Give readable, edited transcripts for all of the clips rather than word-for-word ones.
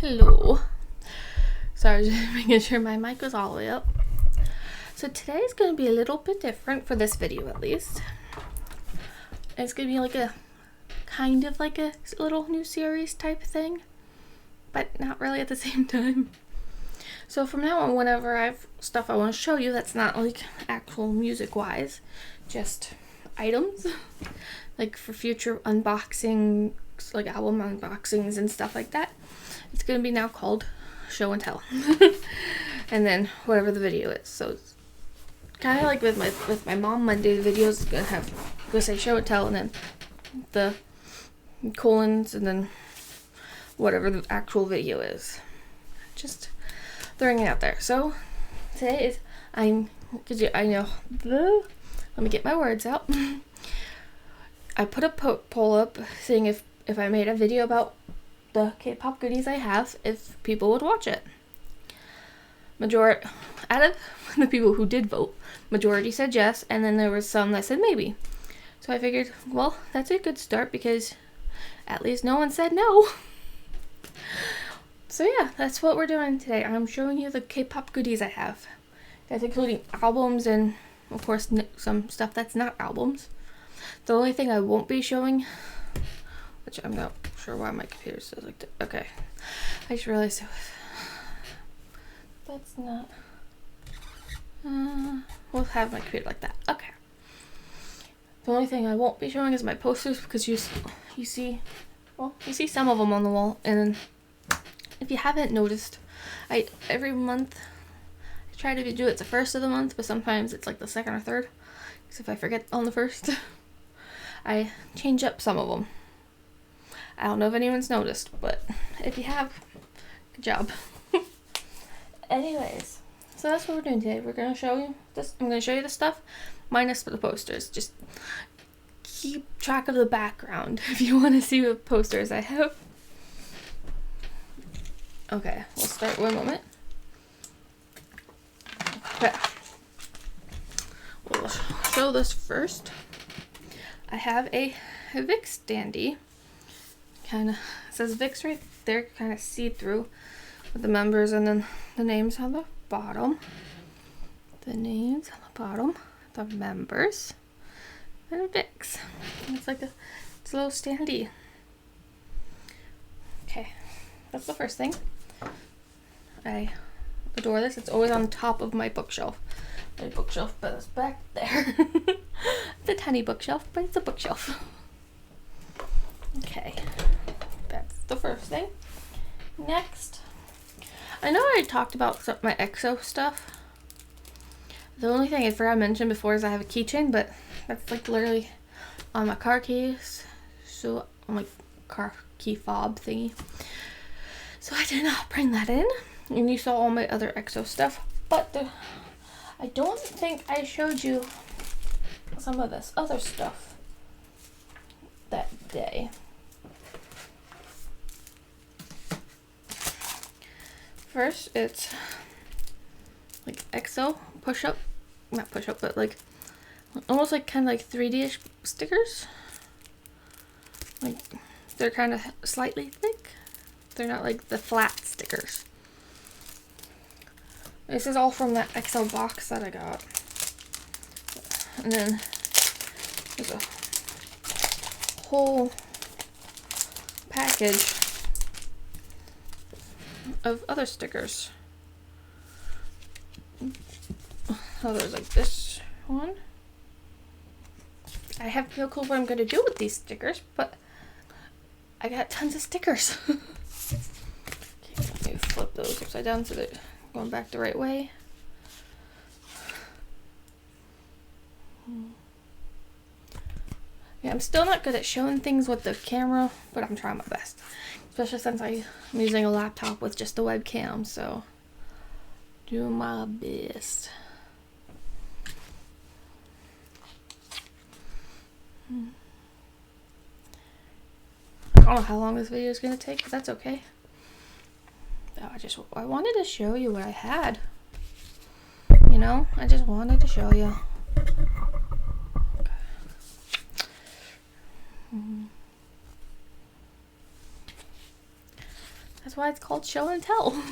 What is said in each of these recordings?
Hello. Sorry, just making sure my mic was all the way up. So today is going to be a little bit different for this video, at least. It's going to be like a kind of like a little new series type thing, but not really at the same time. So from now on, whenever I have stuff I want to show you that's not like actual music wise, just items, like for future unboxing, like album unboxings and stuff like that, it's going to be now called show and tell. And then whatever the video is. So it's kind of like with my mom Monday videos, it's gonna say show and tell, and then the colons, and then whatever the actual video is. Just throwing it out there. So today is I know. Let me get my words out. I put a poll up saying if I made a video about the K-pop goodies I have, if people would watch it. Out of the people who did vote, majority said yes, and then there was some that said maybe. So I figured, well, that's a good start because at least no one said no. So yeah, that's what we're doing today. I'm showing you the K-pop goodies I have. That's including albums and, of course, some stuff that's not albums. The only thing I won't be showing, which I'm not sure why my computer says like that. Okay, I just realized it was. That's not. We'll have my computer like that. Okay. The only thing I won't be showing is my posters because you see some of them on the wall, and if you haven't noticed, every month I try to do it the first of the month, but sometimes it's like the second or third. Because if I forget on the first, I change up some of them. I don't know if anyone's noticed, but if you have, good job. Anyways, so that's what we're doing today. We're gonna show you this. I'm gonna show you the stuff, minus the posters. Just keep track of the background if you want to see what posters I have. Okay, we'll start one moment. Okay, we'll show this first. I have a Vicks standee. Kind of says Vicks right there, kind of see-through, with the members and then the names on the bottom. The names on the bottom, the members, and Vicks. It's like it's a little standee. Okay, that's the first thing. I adore this. It's always on top of my bookshelf. My bookshelf, but it's back there. It's a tiny bookshelf, but it's a bookshelf. Okay, that's the first thing. Next, I know I talked about my EXO stuff. The only thing I forgot to mention before is I have a keychain, but that's like literally on my car keys. So on my car key fob thingy. So I did not bring that in. And you saw all my other EXO stuff, but I don't think I showed you some of this other stuff that day. First, it's like EXO not push-up, but like almost like kind of like 3D-ish stickers. Like they're kind of slightly thick. They're not like the flat stickers. This is all from that EXO box that I got. And then there's a whole package of other stickers. So there's like this one. I have no clue what I'm going to do with these stickers, but I got tons of stickers. Okay, let me flip those upside down so they're going back the right way. Yeah, I'm still not good at showing things with the camera, but I'm trying my best. Especially since I'm using a laptop with just a webcam, so doing my best. I don't know how long this video is going to take, but that's okay. I wanted to show you what I had. You know, I just wanted to show you. Okay. That's why it's called show and tell.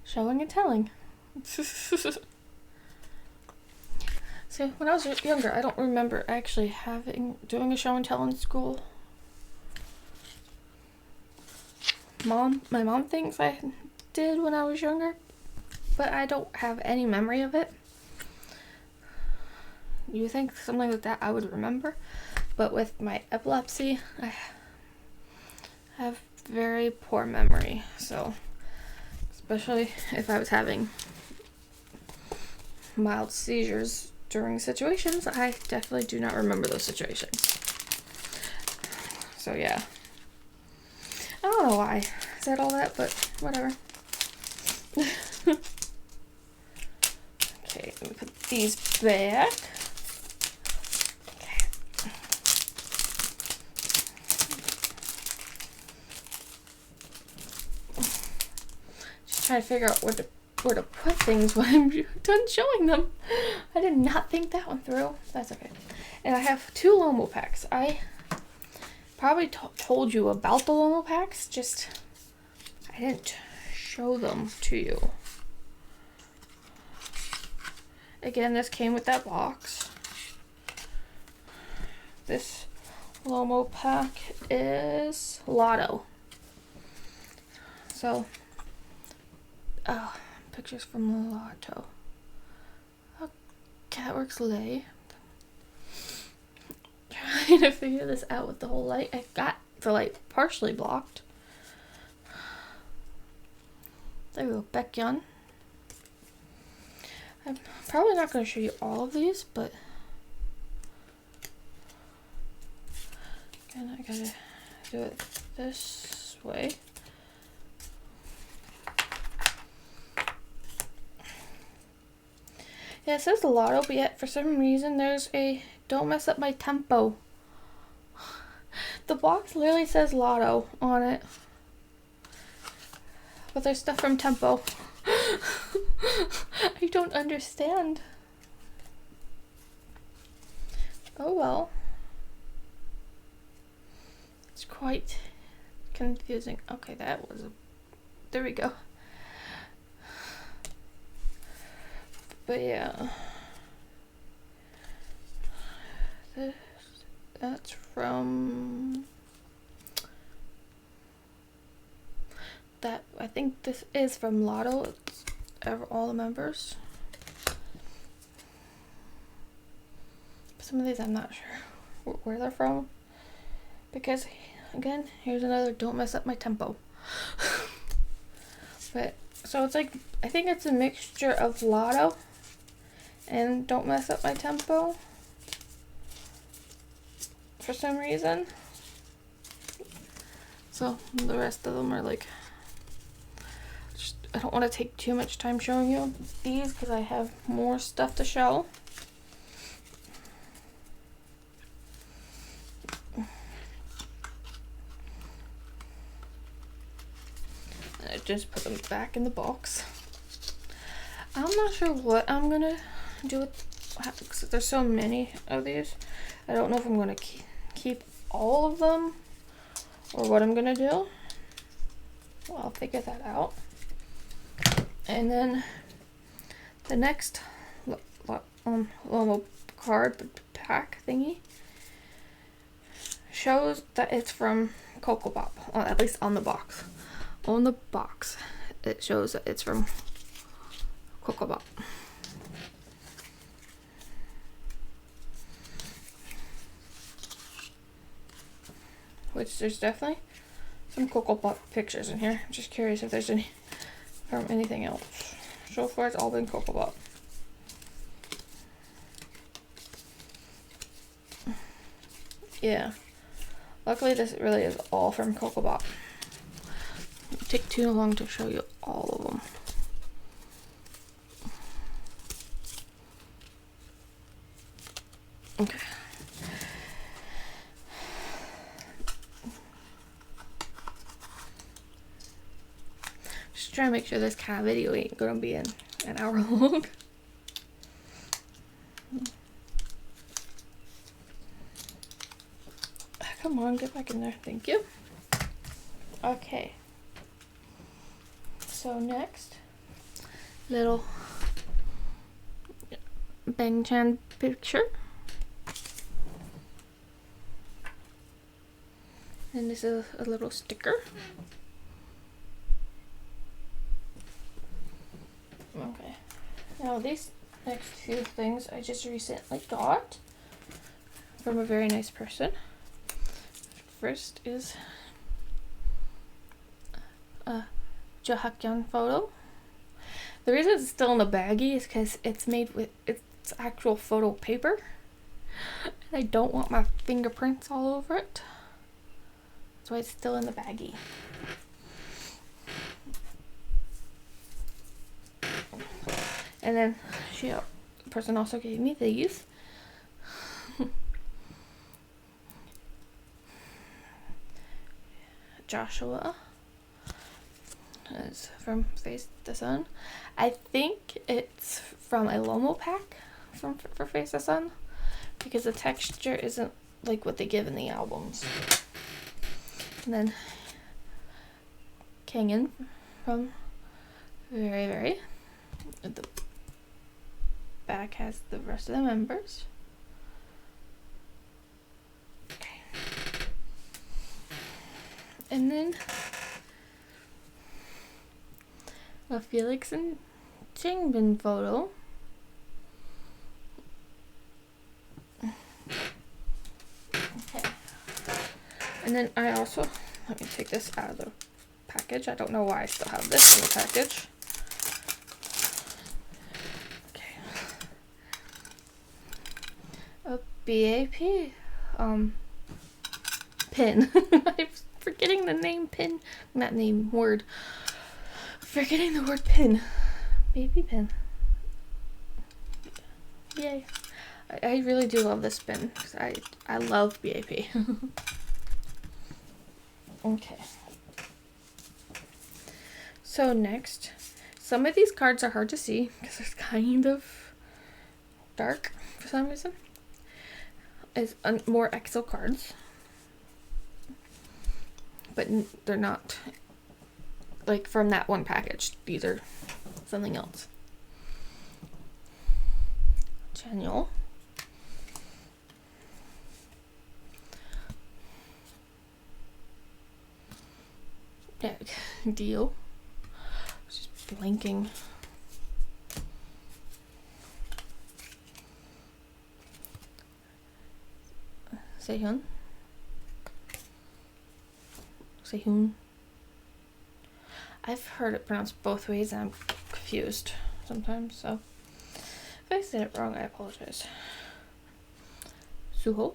Showing and telling. See, when I was younger, I don't remember actually doing a show and tell in school. My mom thinks I did when I was younger, but I don't have any memory of it. You think something like that I would remember, but with my epilepsy, I have very poor memory, so especially if I was having mild seizures during situations, I definitely do not remember those situations. So yeah, I don't know why I said all that, but whatever. Okay, let me put these back. Okay. Just trying to figure out where to put things when I'm done showing them. I did not think that one through. That's okay. And I have 2 Lomo packs. I probably told you about the Lomo packs, just I didn't show them to you. Again, this came with that box. This Lomo pack is Lotto. So, pictures from Lotto. Oh, Catworks Lay. Trying to figure this out with the whole light. I got the light partially blocked. There we go, Baekhyun. I'm probably not going to show you all of these, but again, I gotta do it this way. Yeah, it says Lotto, but yet for some reason there's a "Don't mess up my tempo." The box literally says Lotto on it, but there's stuff from Tempo. I don't understand. Oh well. It's quite confusing. Okay, there we go. But yeah. That's from that. I think this is from Lotto. It's all the members. Some of these I'm not sure where they're from, because again, here's another "Don't mess up my tempo." But so it's like, I think it's a mixture of Lotto and "Don't mess up my tempo for some reason. So the rest of them are like, I don't want to take too much time showing you these because I have more stuff to show. I just put them back in the box. I'm not sure what I'm gonna do with, because there's so many of these. I don't know if I'm gonna keep all of them or what I'm gonna do. Well, I'll figure that out. And then the next Lomo card pack thingy shows that it's from Kpop, at least on the box. On the box, it shows that it's from Kpop. Which there's definitely some Kpop pictures in here. I'm just curious if there's any from anything else. So far, it's all been Kpop. Yeah. Luckily, this really is all from Kpop. It'll take too long to show you all of them. Okay. Just trying to make sure this kind of video ain't gonna be an hour long. Come on, get back in there. Thank you. Okay. So next, little Bang Chan picture. And this is a little sticker. Okay. Now these next few things I just recently got from a very nice person. First is a Jahakyan photo. The reason it's still in the baggie is because it's made with it's actual photo paper, and I don't want my fingerprints all over it. That's why it's still in the baggie. And then the person also gave me these. Joshua is from Face the Sun. I think it's from a Lomo pack for Face the Sun, because the texture isn't like what they give in the albums. And then Kangen from Very Very. The back has the rest of the members. Okay. And then a Felix and Changbin photo. Okay. And then I also, let me take this out of the package. I don't know why I still have this in the package. Okay. A BAP pin. I'm forgetting the name pin. Not name, word. Forgetting the word pin. Baby pin. Yay. I really do love this pin. I love BAP. Okay. So next, some of these cards are hard to see because it's kind of dark for some reason. It's more EXO cards. But they're not like from that one package. These are something else. Chanyeol. Yeah, Dio. Just blinking. Sehun. Sehun. I've heard it pronounced both ways and I'm confused sometimes, so if I said it wrong, I apologize. Suho.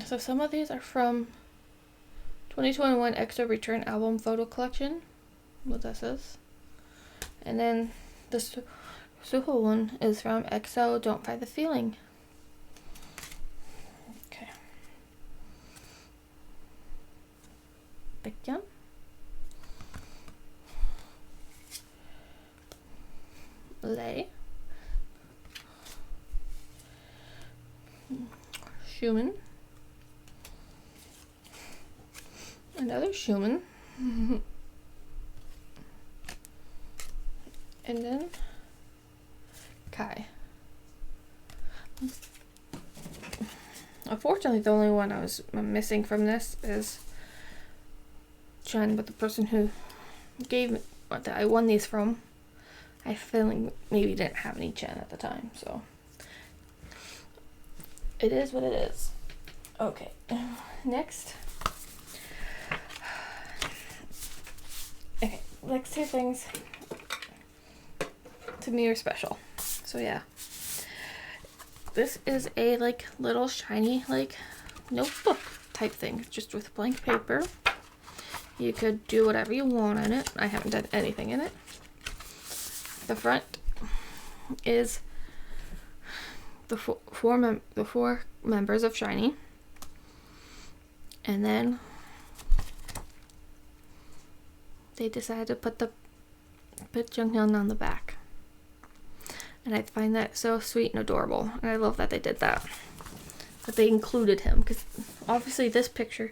So some of these are from 2021 EXO Return Album Photo Collection, what this is. And then the Suho one is from EXO Don't Fight the Feeling. Okay. Baekhyun. Lay. Schumann. Another Schumann. And then Kai. Unfortunately, the only one I'm missing from this is Chen, but the person who gave me that I won these from, I feel like maybe didn't have any Chen at the time, so it is what it is. Okay, next. Okay, next two things to me are special. So yeah. This is a like little shiny like notebook type thing, just with blank paper. You could do whatever you want in it. I haven't done anything in it. The front is the four members of SHINee, and then they decided to put Junghyun on the back. And I find that so sweet and adorable. And I love that they did that. That they included him. Because obviously this picture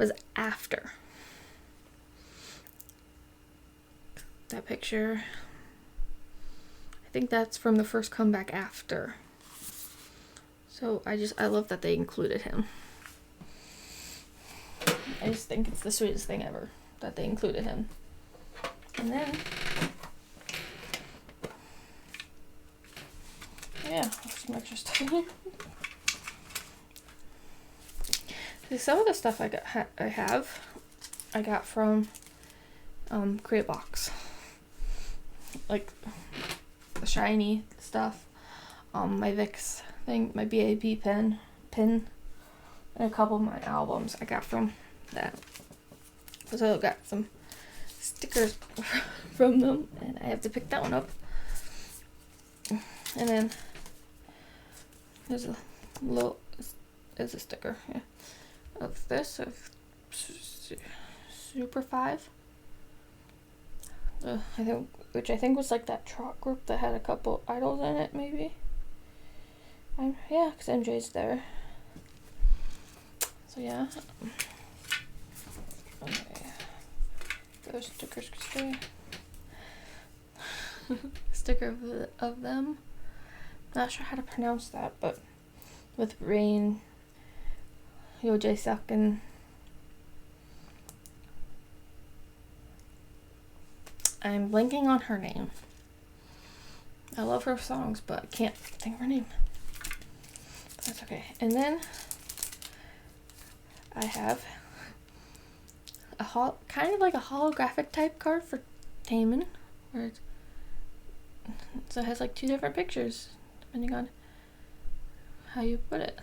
was after. That picture, I think that's from the first comeback after. So I love that they included him. I just think it's the sweetest thing ever that they included him. And then, yeah, some extra stuff in here. Some of the stuff I got from Kpop, like the shiny stuff, my Vicks thing, my BAP pin, and a couple of my albums I got from that. So I got some stickers from them, and I have to pick that one up. And then there's a sticker, yeah, of this, of Super 5. Which I think was like that trot group that had a couple idols in it, maybe. Yeah, because MJ's there. So yeah. Okay. Those stickers could stay. Sticker of them. Not sure how to pronounce that, but with Rain, Yo Jae Suck, and I'm blanking on her name. I love her songs, but I can't think of her name. That's okay. And then I have a kind of like a holographic type card for Taemin, where so it has like 2 different pictures depending on how you put it.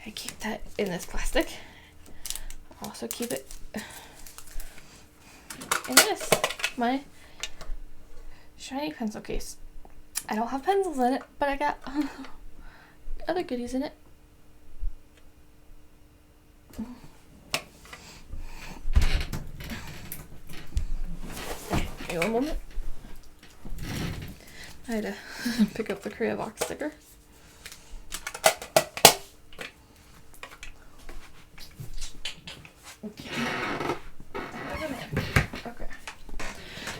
I keep that in this plastic. I'll also keep it in this, my shiny pencil case. I don't have pencils in it, but I got other goodies in it. Give me one moment. I had to pick up the Kpop sticker. Okay.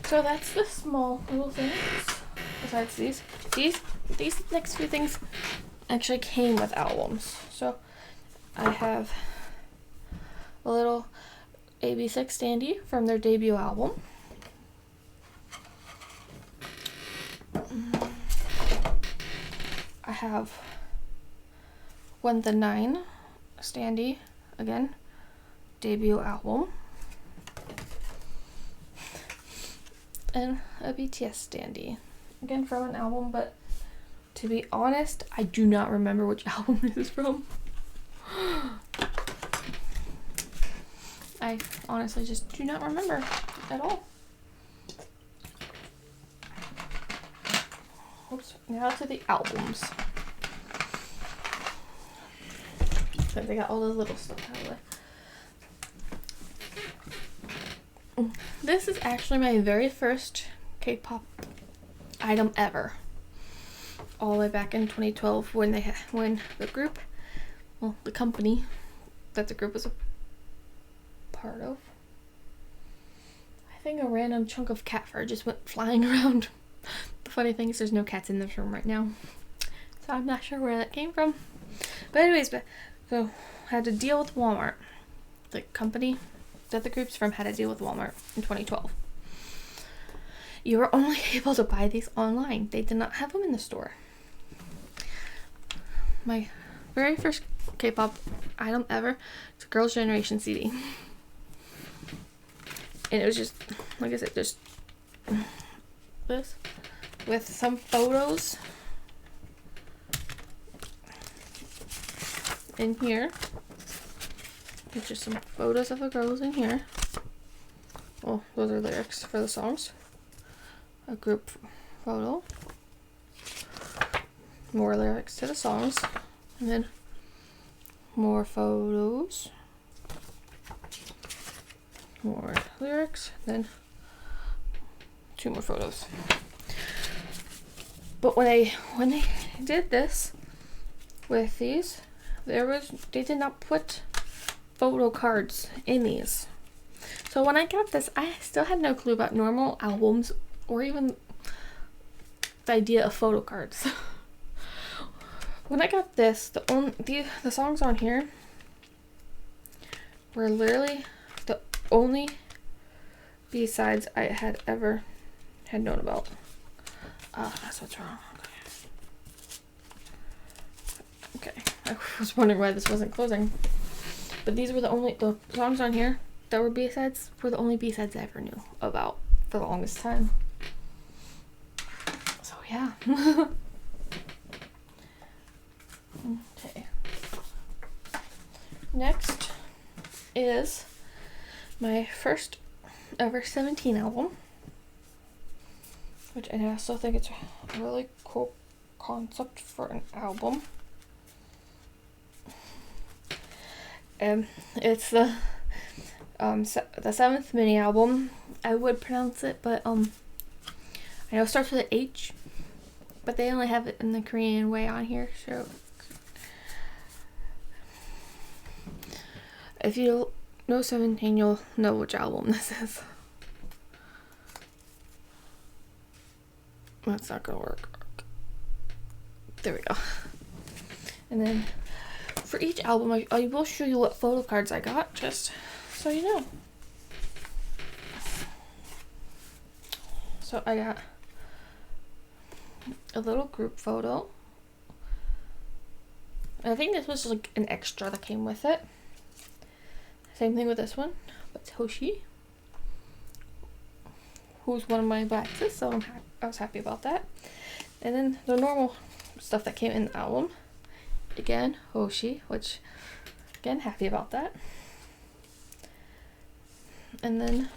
So that's the small little things. Besides these next few things actually came with albums. So I have a little AB6 standee from their debut album. I have When the 9 standee, again, debut album. And a BTS standee, again from an album, but to be honest, I do not remember which album this is from. I honestly just do not remember at all. Oops. Now to the albums. So they got all the little stuff out of the way. This is actually my very first K-pop item ever. All the way back in 2012 when the group, well, the company that the group was a part of, I think a random chunk of cat fur just went flying around. The funny thing is there's no cats in this room right now, so I'm not sure where that came from. But anyways, so I had to deal with Walmart. The company that the group's from had to deal with Walmart in 2012. You were only able to buy these online. They did not have them in the store. My very first K-pop item ever is a Girls' Generation CD. And it was just, like I said, just this with some photos in here. There's just some photos of the girls in here. Oh, those are lyrics for the songs. A group photo. More lyrics to the songs. And then more photos. More lyrics. Then 2 more photos. But when they did this with these, they did not put photo cards in these. So when I got this, I still had no clue about normal albums or even the idea of photo cards. When I got this, the songs on here were literally the only B-sides I had ever had known about. That's what's wrong. Okay. I was wondering why this wasn't closing. But these were the songs on here that were B-sides were the only B-sides I ever knew about for the longest time. So yeah. Okay. Next is my first ever 17 album, which I still think it's a really cool concept for an album. It's the 7th mini album. I would pronounce it, but I know it starts with an H, but they only have it in the Korean way on here, so if you know 17, you'll know which album this is. That's not gonna work. There we go. And then for each album, I will show you what photo cards I got, just so you know. So I got a little group photo. I think this was like an extra that came with it. Same thing with this one, but Toshi, who's one of my exes, so I was happy about that. And then the normal stuff that came in the album. Again, Hoshi, which, again, happy about that. And then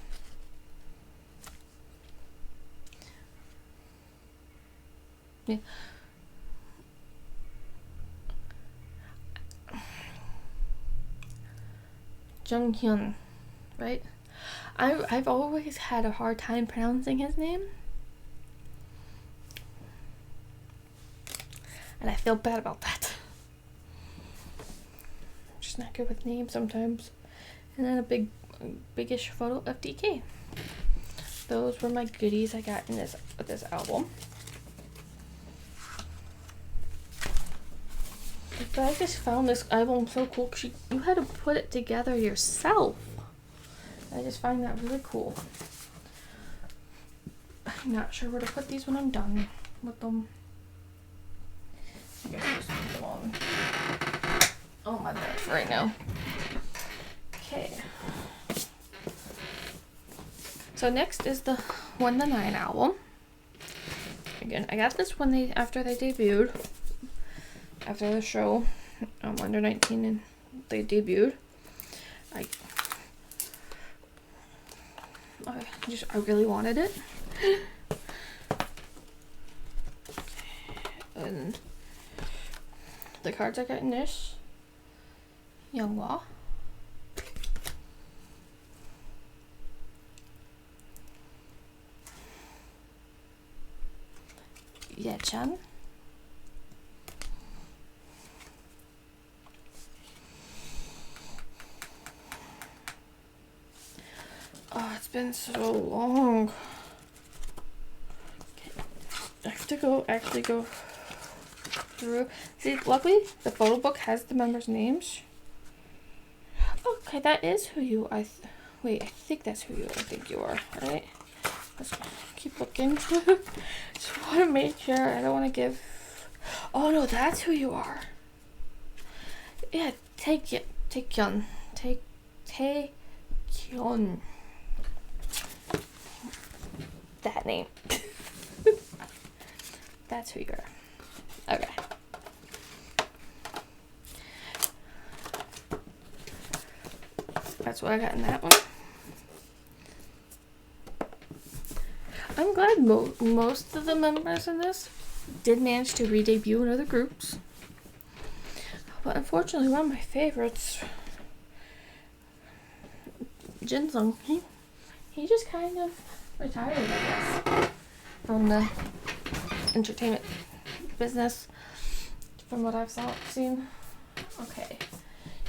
yeah. Junghyun, right? I've always had a hard time pronouncing his name. And I feel bad about that. I'm just not good with names sometimes. And then a biggish photo of DK. Those were my goodies I got in this album. But I just found this album so cool because you had to put it together yourself. I just find that really cool. I'm not sure where to put these when I'm done with them. I guess I'll just put them on my bed for right now. Okay. So next is the 1 to 9 album. Again, I got this when after they debuted. After the show, under 19, and they debuted. I really wanted it. And the cards I got in this, Younghwa, Yechan, oh, it's been so long. Okay. I have to actually go through. See, luckily the photo book has the members' names. Okay, that is who you. Wait, I think that's who I think you are. Right? Let's keep looking. Just want to make sure. I don't want to give. Oh no, that's who you are. Yeah, Taekyun. Taekyun. That name. That's who you are. Okay. That's what I got in that one. I'm glad most of the members in this did manage to re-debut in other groups. But unfortunately, one of my favorites, Jinsung, he just kind of retired, I guess, from the entertainment business, from what I've seen. Okay,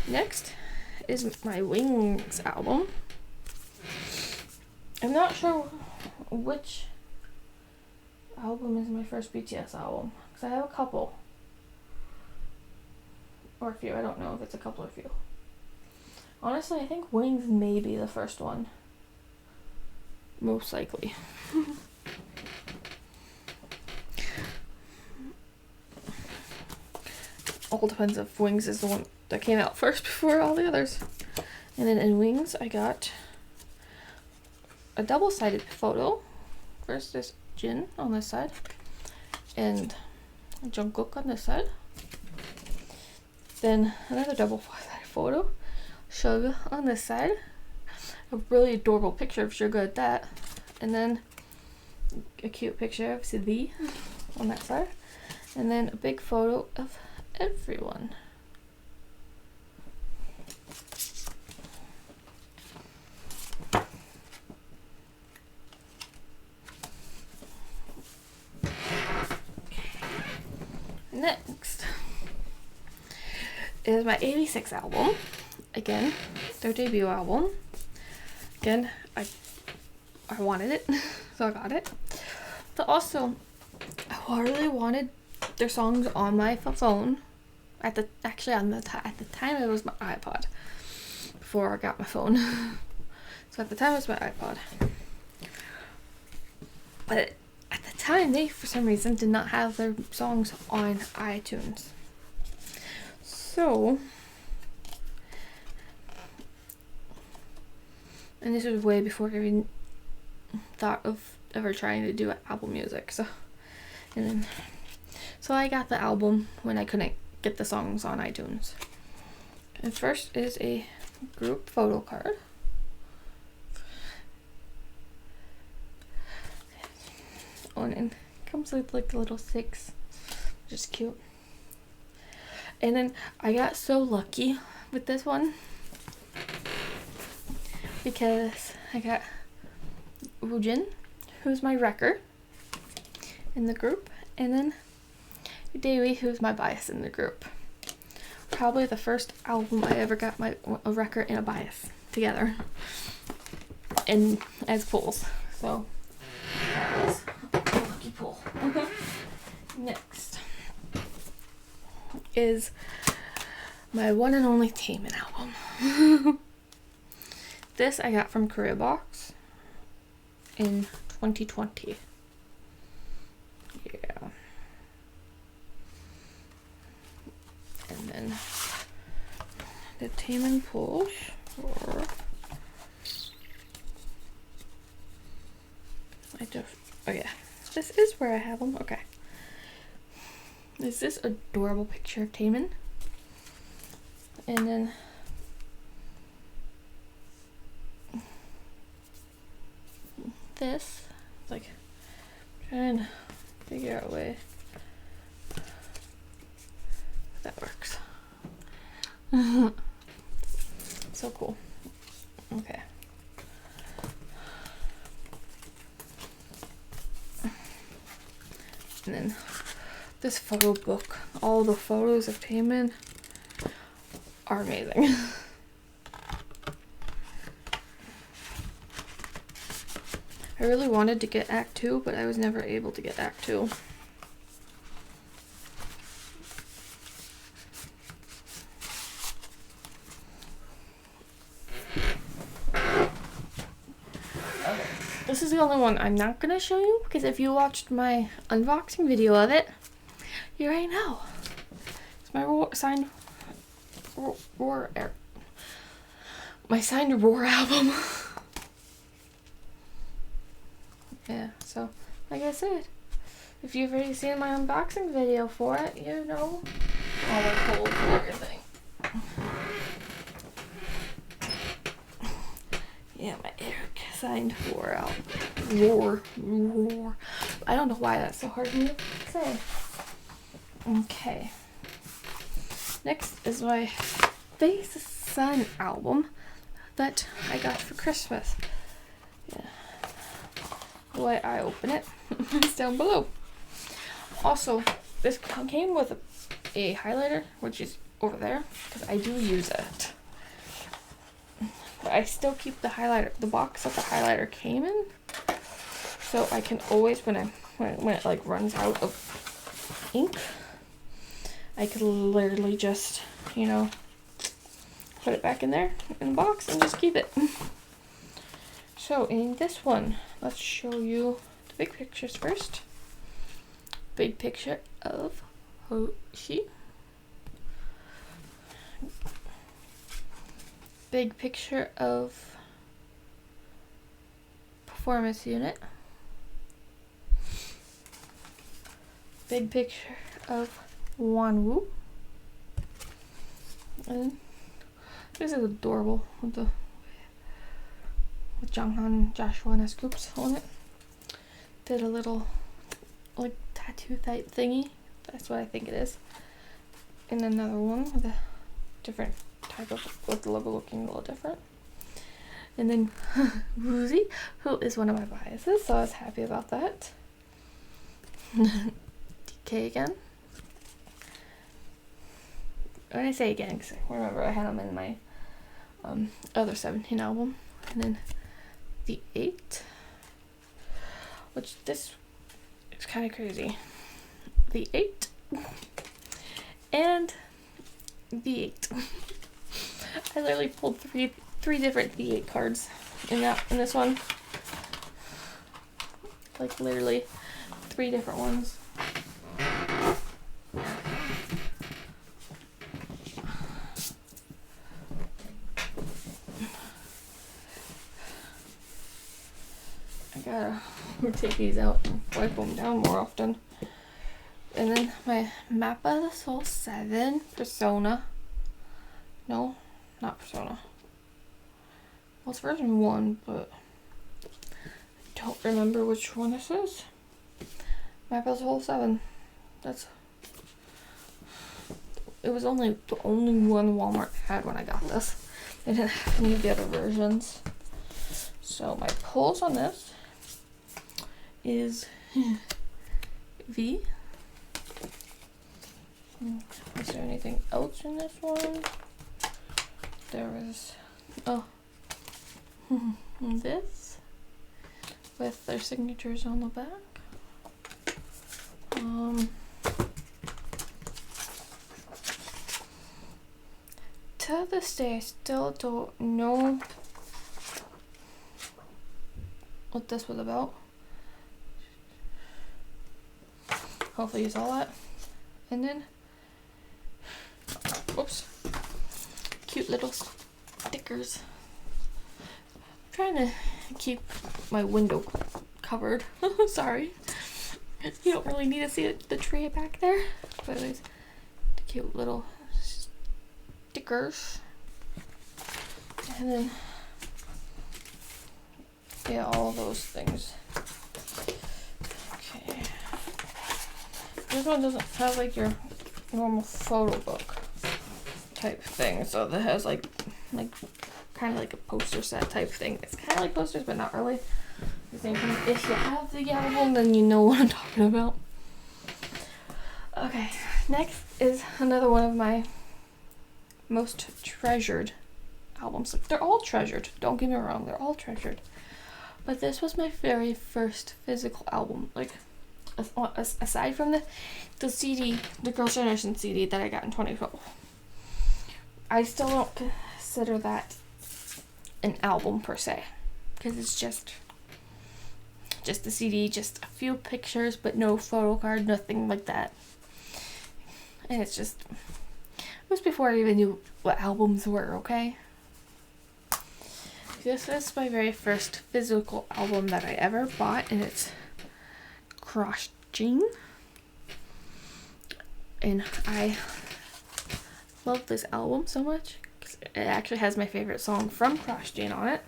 next is my Wings album. I'm not sure which album is my first BTS album, because I have a couple. Or a few, I don't know if it's a couple or a few. Honestly, I think Wings may be the first one. Most likely. All depends if Wings is the one that came out first before all the others. And then in Wings, I got a double-sided photo. First is Jin on this side, and Jungkook on this side. Then another double-sided photo, Suga on this side. A really adorable picture of Suga at that. And then a cute picture of Siddhi on that side. And then a big photo of everyone. Next is my 86 album. Again, their debut album. Again, I wanted it, so I got it. But also, I really wanted their songs on my phone. At the time it was my iPod. Before I got my phone. So at the time it was my iPod. But at the time, they, for some reason, did not have their songs on iTunes. So, and this was way before I even thought of ever trying to do Apple Music. So I got the album when I couldn't get the songs on iTunes. And first is a group photo card. And it comes with like a little 6, which is cute. And then I got so lucky with this one because I got Woojin, who's my wrecker in the group, and then Daewoo, who's my bias in the group. Probably the first album I ever got a wrecker and a bias together and as pulls. So that was a lucky pull. Next is my one and only Taemin album. This I got from Korea Box in 2020. Yeah. And then the Taemin pulls for oh yeah, this is where I have them. Okay. Is this adorable picture of Taemin? And then this, like, trying to figure out a way that works. So cool. Okay. And then this photo book. All the photos of Taemin are amazing. I really wanted to get Act 2, but I was never able to get Act 2. This is the only one I'm not going to show you, because if you watched my unboxing video of it, you already know. It's my signed Roar album. Yeah, so, like I said, if you've already seen my unboxing video for it, you know all the pulls and everything. Yeah, my Eric signed Roar album. Roar. I don't know why that's so hard for me to say. Okay. Next is my Face Sun album that I got for Christmas. Yeah. The way I open it is down below. Also, this came with a highlighter, which is over there, because I do use it. but I still keep the highlighter, the box that the highlighter came in, so I can always, when it like runs out of ink, I could literally just, you know, put it back in there in the box and just keep it. So in this one, let's show you the big pictures first. Big picture of Hoshi. Big picture of performance unit. Big picture of Wanwoo. And this is adorable with Jonghan and Joshua and scoops on it. Did a little like tattoo type thingy. That's what I think it is. And another one with a different type of, with the logo looking a little different. And then Woozy, who is one of my biases, so I was happy about that. DK again. When I say again, because I remember I had them in my other 17 album. And then the 8, which this is kind of crazy. The 8 and the 8. I literally pulled three different V8 cards in this one. Like literally 3 different ones. I gotta take these out and wipe them down more often. And then my Map of the Soul 7 Persona. No, not Persona. Well, it's version 1, but I don't remember which one this is. Map of the Soul 7. It was only the only one Walmart had when I got this. They didn't have any of the other versions. So my pulls on this is V. Is there anything else in this one? There is, this with their signatures on the back. To this day, I still don't know what this was about. Hopefully you saw that. And then, whoops, cute little stickers. I'm trying to keep my window covered. Sorry. You don't really need to see the tree back there. But anyways, the cute little stickers. And then, yeah, all those things. Okay. This one doesn't have like your normal photo book type thing, so that has like kind of like a poster set type thing. It's kind of like posters, but not really. If you have the album, then you know what I'm talking about. Okay, next is another one of my most treasured albums. Like, they're all treasured, don't get me wrong, they're all treasured. But this was my very first physical album. Like, aside from the CD, the Girls' Generation CD that I got in 2012. I still don't consider that an album per se, because it's just the CD, just a few pictures, but no photo card, nothing like that. And it was before I even knew what albums were, okay? This is my very first physical album that I ever bought, and it's Cross Jean. And I love this album so much because it actually has my favorite song from Cross Jean on it.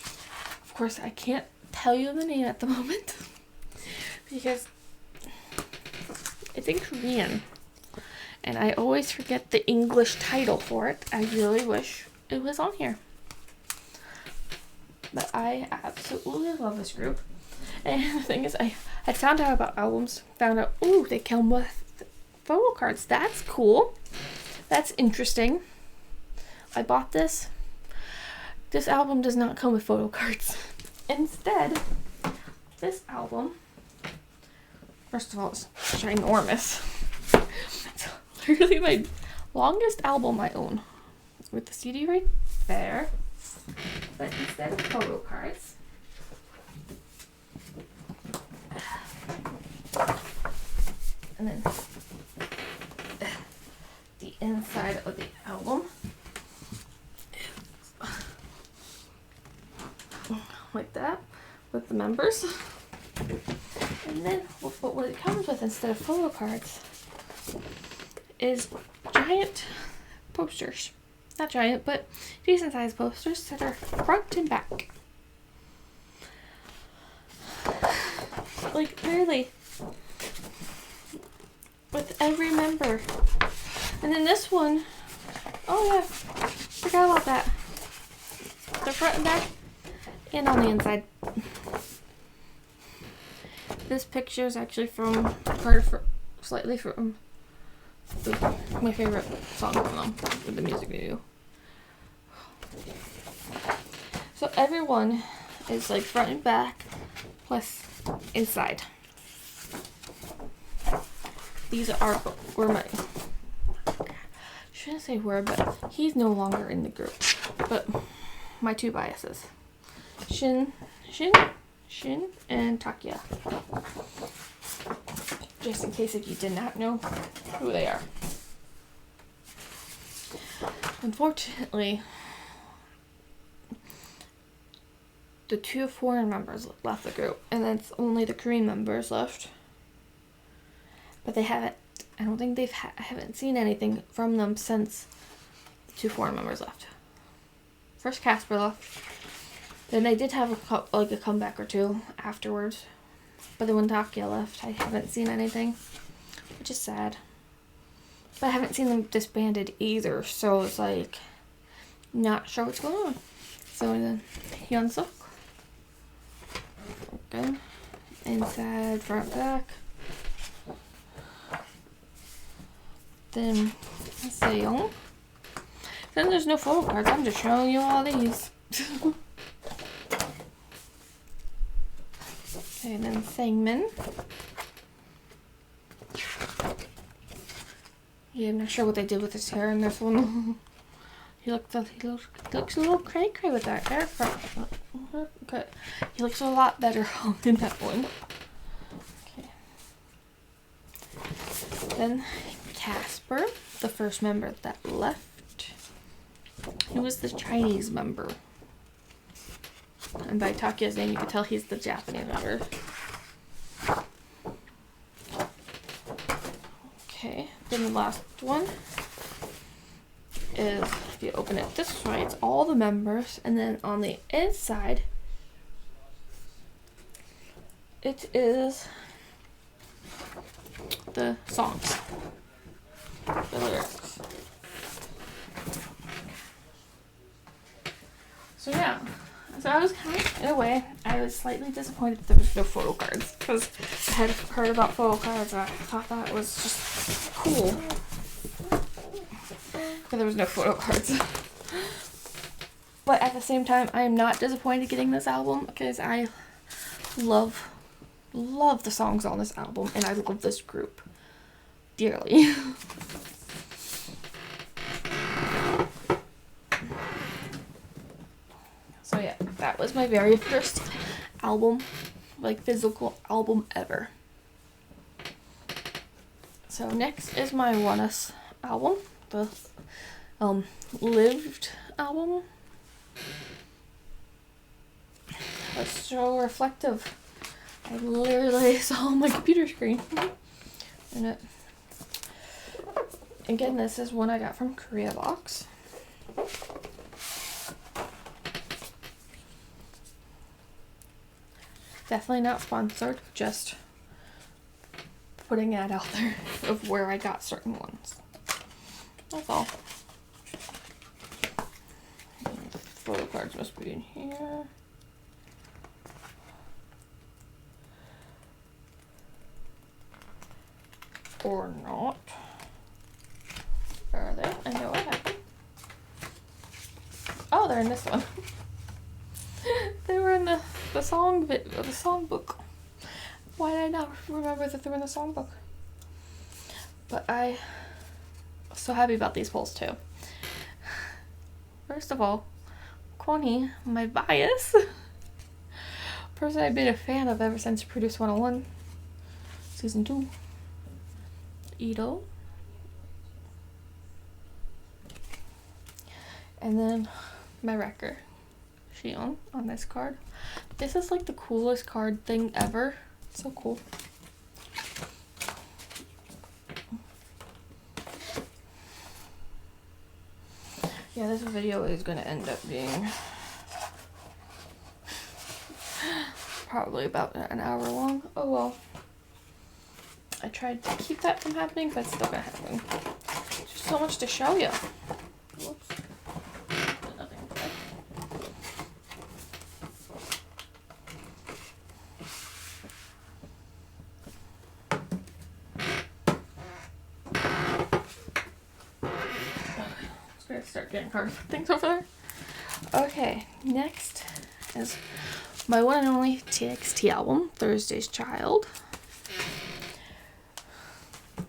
Of course, I can't tell you the name at the moment because it's in Korean and I always forget the English title for it. I really wish it was on here. But I absolutely love this group. And the thing is, I found out about albums, found out, ooh, they come with photo cards. That's cool. That's interesting. I bought this. this album does not come with photo cards. Instead, this album, first of all, it's ginormous. It's literally my longest album I own, with the CD right there. But instead of photo cards, and then the inside of the album, like that, with the members. And then what it comes with instead of photo cards is giant posters. Not giant, but decent sized posters that are front and back. Like, literally, with every member. And then this one, oh yeah, forgot about that. The front and back, and on the inside. This picture is actually slightly from my favorite song from them, with the music video. So everyone is like front and back, plus inside. These were my, shouldn't say were, but he's no longer in the group. But my two biases, Shin, and Takia. Just in case if you did not know who they are. Unfortunately, the two foreign members left the group, and then it's only the Korean members left. But they haven't, I don't think I haven't seen anything from them since the two foreign members left. First Casper left, then they did have a comeback or two afterwards. But then when Takia left, I haven't seen anything, which is sad. But I haven't seen them disbanded either, so it's like, not sure what's going on. So then Hyunsuk, okay, inside, front, back. Then Sejong. Then there's no photo cards. I'm just showing you all these. Okay, then Sangmin. Yeah, I'm not sure what they did with his hair in this one. he looks a little cray with that hair. Okay, he looks a lot better in that one. Okay. Then Casper, the first member that left. He was the Chinese member. And by Takia's name, you can tell he's the Japanese member. Okay, then the last one is, if you open it this way, it's all the members, and then on the inside, it is the songs, the lyrics. So yeah. So I was kind of, in a way, I was slightly disappointed that there was no photo cards, because I had heard about photo cards and I thought that was just cool. But there was no photo cards. But at the same time, I am not disappointed getting this album, because I love the songs on this album, and I love this group dearly. So yeah, that was my very first album, like physical album ever. So next is my ONEUS album, the Lived album. It's so reflective. I literally saw on my computer screen. And it, again, this is one I got from Korea Box. Definitely not sponsored, just putting that out there of where I got certain ones. That's all. Photo cards must be in here. Or not. Where are they? I know I have them. Oh, Oh, they're in this one. They were in the songbook. Why did I not remember that they were in the songbook? But I'm so happy about these polls too. First of all, Kwani, my bias. Person I've been a fan of ever since Produce 101 Season 2. Ito. And then my wrecker, Shion, on this card. This is like the coolest card thing ever. It's so cool. Yeah, this video is going to end up being probably about an hour long. Oh well. I tried to keep that from happening, but it's still gonna happen. There's just so much to show you. Whoops. Nothing there. Just gonna start getting hard things over there. Okay, next is my one and only TXT album, Thursday's Child.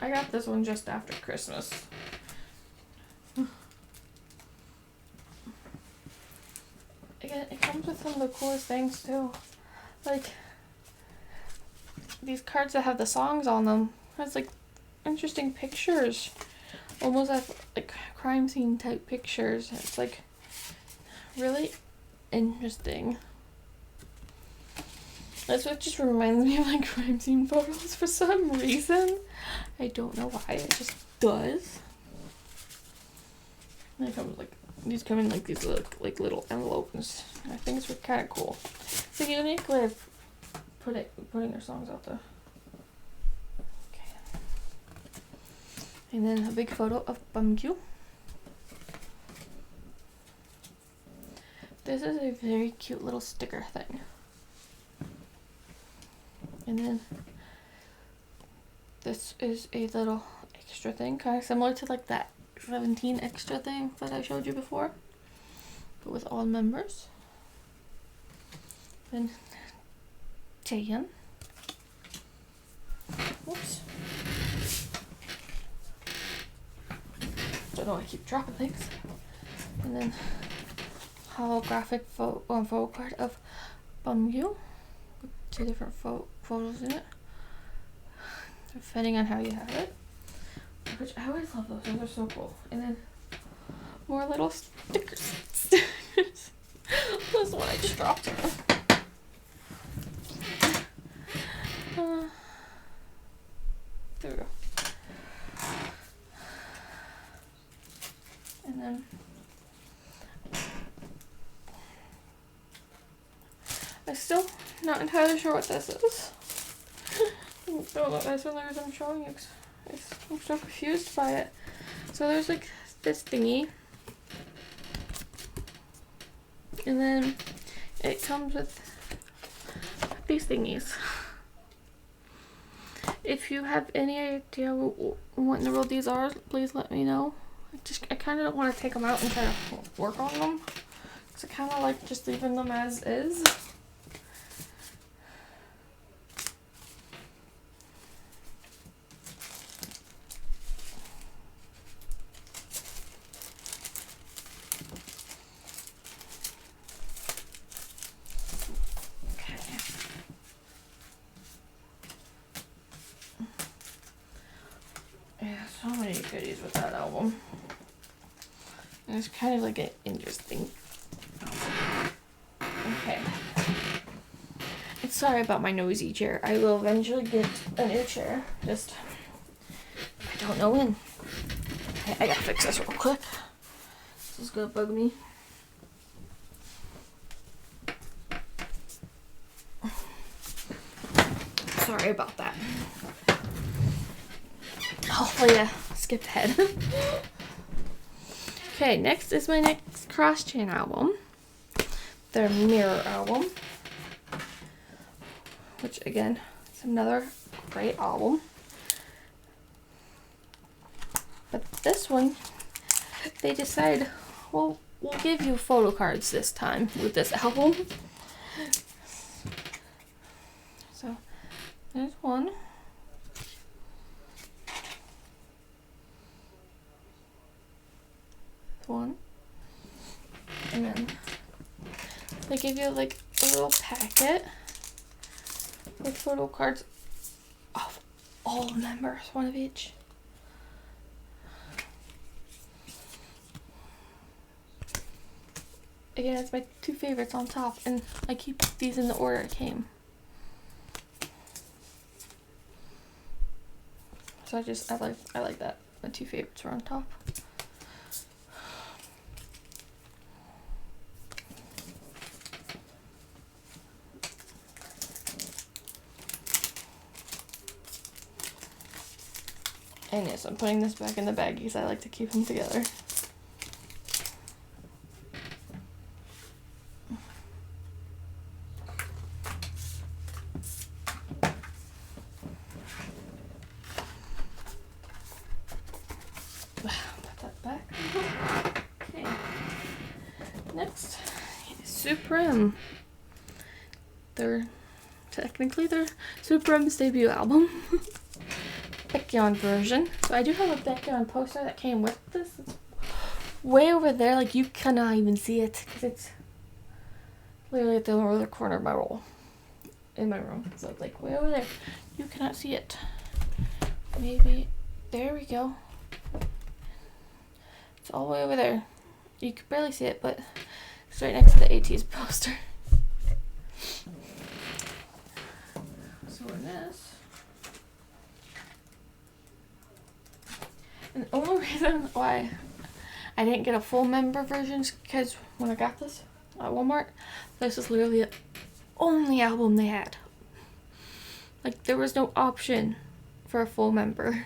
I got this one just after Christmas. Again, it comes with some of the coolest things too. Like these cards that have the songs on them. Has like interesting pictures. Almost like crime scene type pictures. It's like really interesting. That's what just reminds me of like crime scene photos for some reason. I don't know why, it just does. And it comes like these come in like these little envelopes. I think it's kind of cool. It's a unique way of putting their songs out there. Okay. And then a big photo of Bumgyu. This is a very cute little sticker thing. And then this is a little extra thing, kind of similar to like that 17 extra thing that I showed you before, but with all members. Then Taehyun. Whoops. Don't know why I keep dropping things. And then holographic photo card of Bumgyu. Two different photos in it, depending on how you have it. Which I always love those. Those are so cool. And then more little stickers. This one I just dropped. There we go. And then I'm still not entirely sure what this is. Don't look, that's one of the reasons I'm showing you. I'm so confused by it. So there's like this thingy. And then it comes with these thingies. If you have any idea what in the world these are, please let me know. I kind of don't want to take them out and try to work on them. Because I kind of like just leaving them as is. So many goodies with that album. And it's kind of like an interesting album. Okay. And sorry about my noisy chair. I will eventually get a new chair. Just, I don't know when. Okay, I gotta fix this real quick. This is gonna bug me. Sorry about that. Hopefully I skipped ahead. Okay, next is my next cross-chain album. Their Mirror album. Which again, is another great album. But this one, they decided, well, we'll give you photo cards this time with this album. So there's one. One. And then they give you like a little packet with photo cards of all members, one of each. Again, it's my two favorites on top, and I keep these in the order it came. So I like that. My two favorites are on top. And yes, I'm putting this back in the bag because I like to keep them together. Put that back. Okay. Next, Supreme. Technically their Supreme's debut album. Baekhyun version. So I do have a Baekhyun poster that came with this. It's way over there, like you cannot even see it because it's literally at the other corner of my roll in my room. So it's like way over there. You cannot see it. Maybe there we go. It's all the way over there. You can barely see it, but it's right next to the AT's poster. So in this. And the only reason why I didn't get a full member version is because when I got this at Walmart, this was literally the only album they had. Like, there was no option for a full member.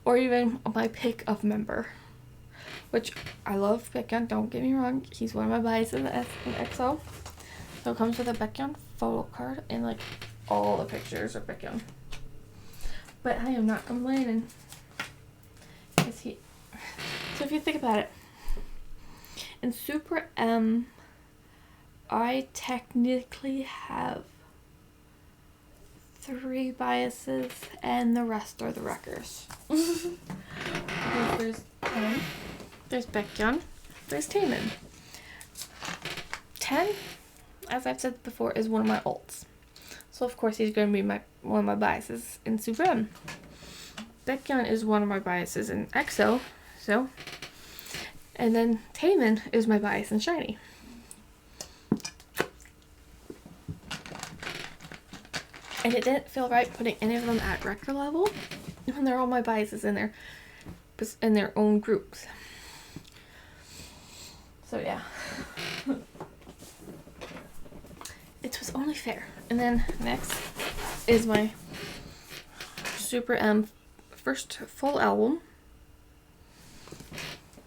Or even my pick of member. Which, I love Baekhyun, don't get me wrong. He's one of my biases in the XO. So it comes with a Baekhyun photo card, and like, all the pictures are Baekhyun. But I am not complaining. So if you think about it, in Super M, I technically have 3 biases, and the rest are the wreckers. There's M, there's Baekhyun, there's Taemin. 10, as I've said before, is one of my ults. So of course he's going to be one of my biases in Super M. Baekhyun is one of my biases in EXO, so, and then Taemin is my bias in Shiny. And it didn't feel right putting any of them at record level when they're all my biases in their own groups. So yeah, it was only fair. And then next is my Super M first full album.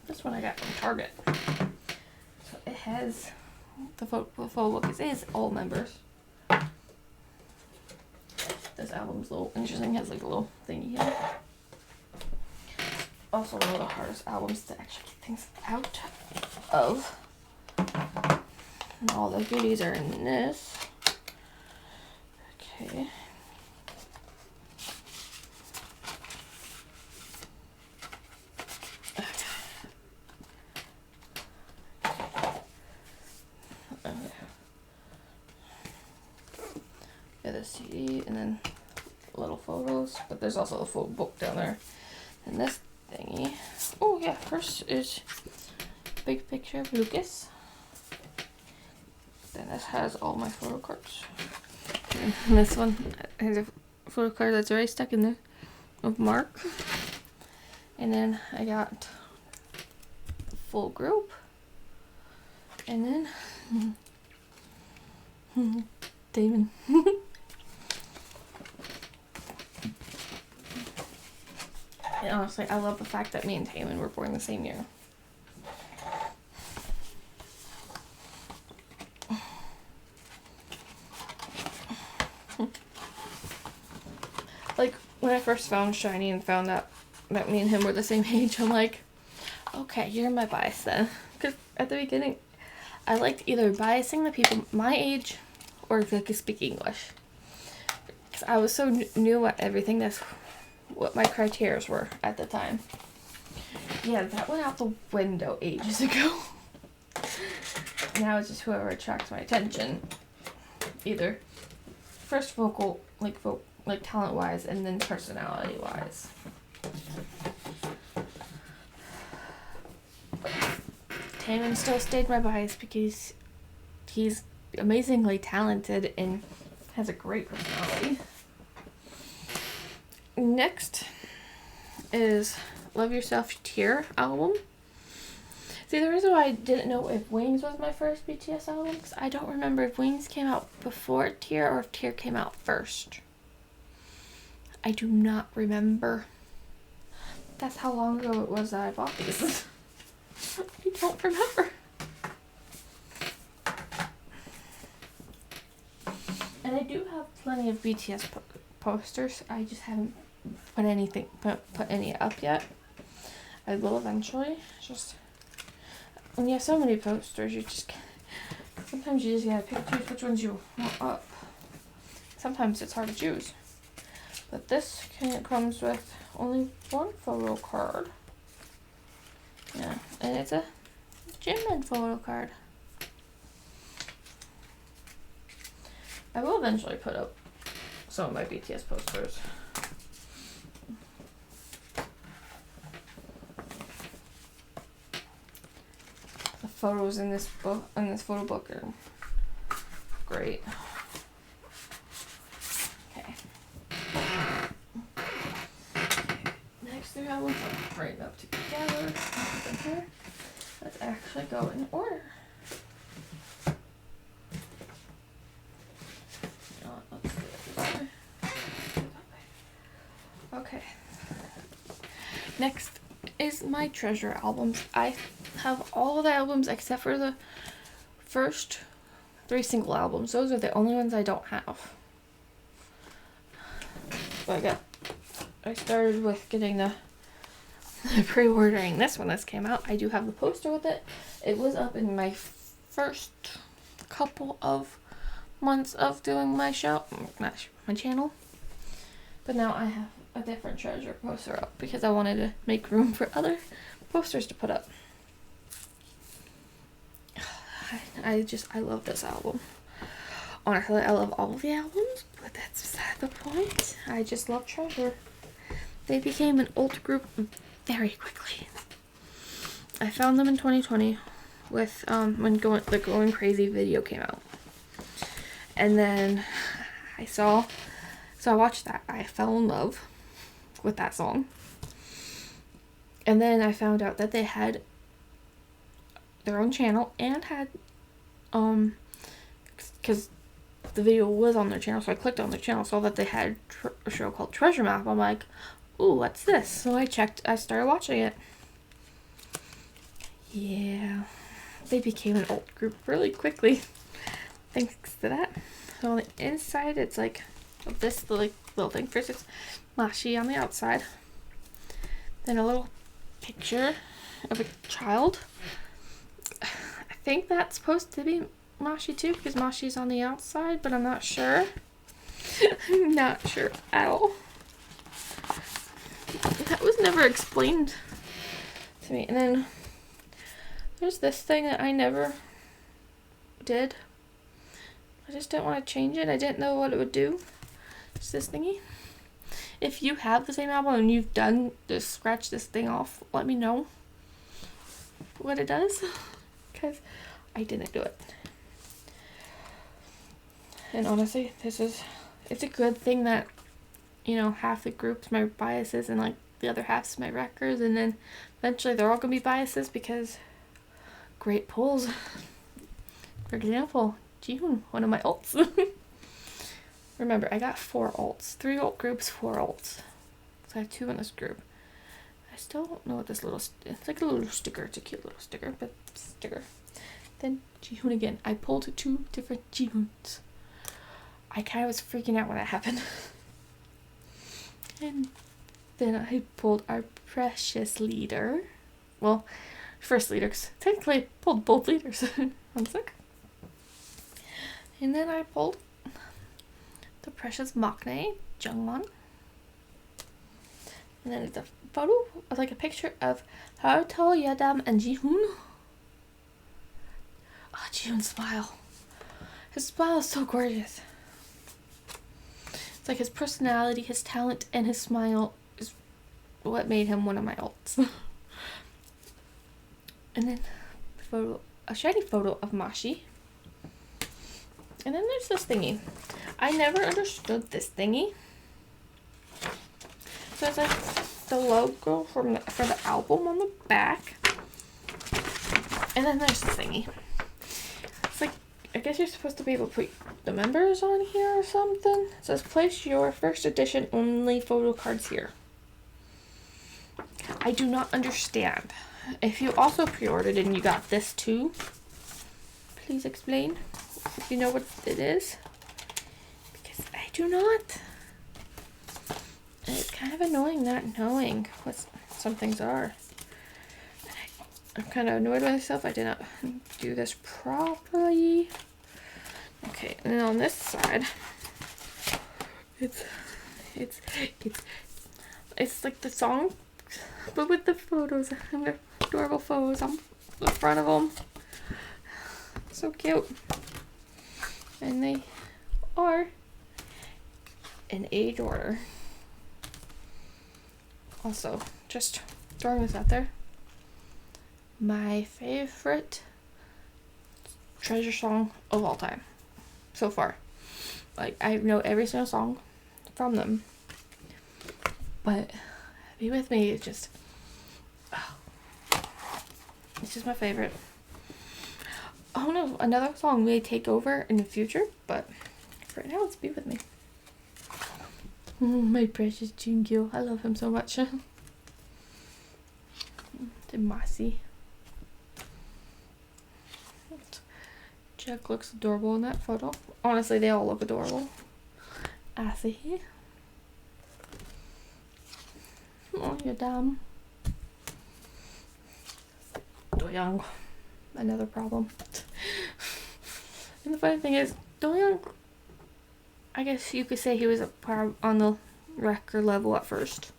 This one I got from Target. So it has the full book is all members. This album's a little interesting. It has like a little thingy here. Also one of the hardest albums to actually get things out of. And all the goodies are in this. Okay. Yeah, the CD and then little photos, but there's also a full book down there. And this thingy. Oh yeah, first is big picture of Lucas. Then this has all my photo cards. And this one has a photo card that's already stuck in there of Mark. And then I got the full group. And then Damon. And honestly, I love the fact that me and Taemin were born the same year. Like, when I first found Shiny and found out that me and him were the same age, I'm like, okay, you're my bias then. Because at the beginning, I liked either biasing the people my age or if they could speak English. Because I was so new at everything. That's what my criteria were at the time. Yeah, that went out the window ages ago. Now it's just whoever attracts my attention. Either first vocal, like talent-wise, and then personality-wise. Taemin still stayed my bias because he's amazingly talented and has a great personality. Next is Love Yourself Tear album. See, the reason why I didn't know if Wings was my first BTS album, because I don't remember if Wings came out before Tear or if Tear came out first. I do not remember. That's how long ago it was that I bought these. I don't remember. And I do have plenty of BTS posters. I just haven't put any up yet. I will eventually. Just when you have so many posters, sometimes you just gotta choose which ones you want up. Sometimes it's hard to choose. But this comes with only one photo card. Yeah, and it's a Jimin photo card. I will eventually put up some of my BTS posters. The photos in this photo book are great. Okay. Next thing I will bring up together. Here. Let's actually go in order. Let's do it this way. Okay. Next is my treasure albums. I have all the albums except for the first 3 single albums. Those are the only ones I don't have. So I started with getting the pre-ordering this when this came out. I do have the poster with it. It was up in my first couple of months of doing my my channel. But now I have a different treasure poster up because I wanted to make room for other posters to put up. I love this album. Honestly, I love all of the albums, but that's beside the point. I just love Treasure. They became an old group very quickly. I found them in 2020 with when the Going Crazy video came out. And then I watched that. I fell in love with that song. And then I found out that they had their own channel and had because the video was on their channel, so I clicked on their channel, saw that they had a show called Treasure Map. I'm like, ooh, what's this? So I started watching it. Yeah, they became an old group really quickly thanks to that. So on the inside, it's like this little thing. First, it's Mashi on the outside. Then a little picture of a child. I think that's supposed to be Mashi too, because Mashi's on the outside, but I'm not sure. I'm not sure at all. That was never explained to me. And then there's this thing that I never did. I just didn't want to change it. I didn't know what it would do. It's this thingy. If you have the same album and you've done this, scratch this thing off, let me know what it does, because I didn't do it. And honestly, it's a good thing that, half the group's my biases and like the other half's my records, and then eventually they're all gonna be biases because great pulls. For example, Jihoon, one of my alts. Remember, I got 4 alts. 3 alt groups, 4 alts. So I have 2 in this group. I still don't know what this it's like a little sticker. It's a cute little sticker, but sticker. Then Jihoon again. I pulled 2 different Jihoons. I kind of was freaking out when that happened. And then I pulled our precious leader. Well, first leader, 'cause technically I pulled both leaders. One sec. And then I pulled the precious Maknae, Jungwon. And then it's a photo, like a picture of Haruto, Yadam, and Jihoon. Oh, Jihoon's smile. His smile is so gorgeous. It's like his personality, his talent, and his smile is what made him one of my ults. And then a shiny photo of Mashi. And then there's this thingy. I never understood this thingy. So it's like the logo for the album on the back. And then there's this thingy. It's like, I guess you're supposed to be able to put the members on here or something. It says place your first edition only photo cards here. I do not understand. If you also pre-ordered and you got this too, please explain if you know what it is. Because I do not. And it's kind of annoying not knowing what some things are. I'm kind of annoyed with myself. I did not do this properly. Okay, and then on this side, it's like the song, but with the photos and the adorable photos on the front of them. So cute. And they are in age order. Also, just throwing this out there. My favorite treasure song of all time so far. Like, I know every single song from them, but Be With Me is just, oh, it's just my favorite. Oh no, another song may take over in the future, but for now it's Be With Me. My precious Junkyo, I love him so much. Demasi. Jack looks adorable in that photo. Honestly, they all look adorable. Asahi. Oh, you're dumb. Doyoung. Another problem. And the funny thing is, Doyoung, I guess you could say he was on the record level at first.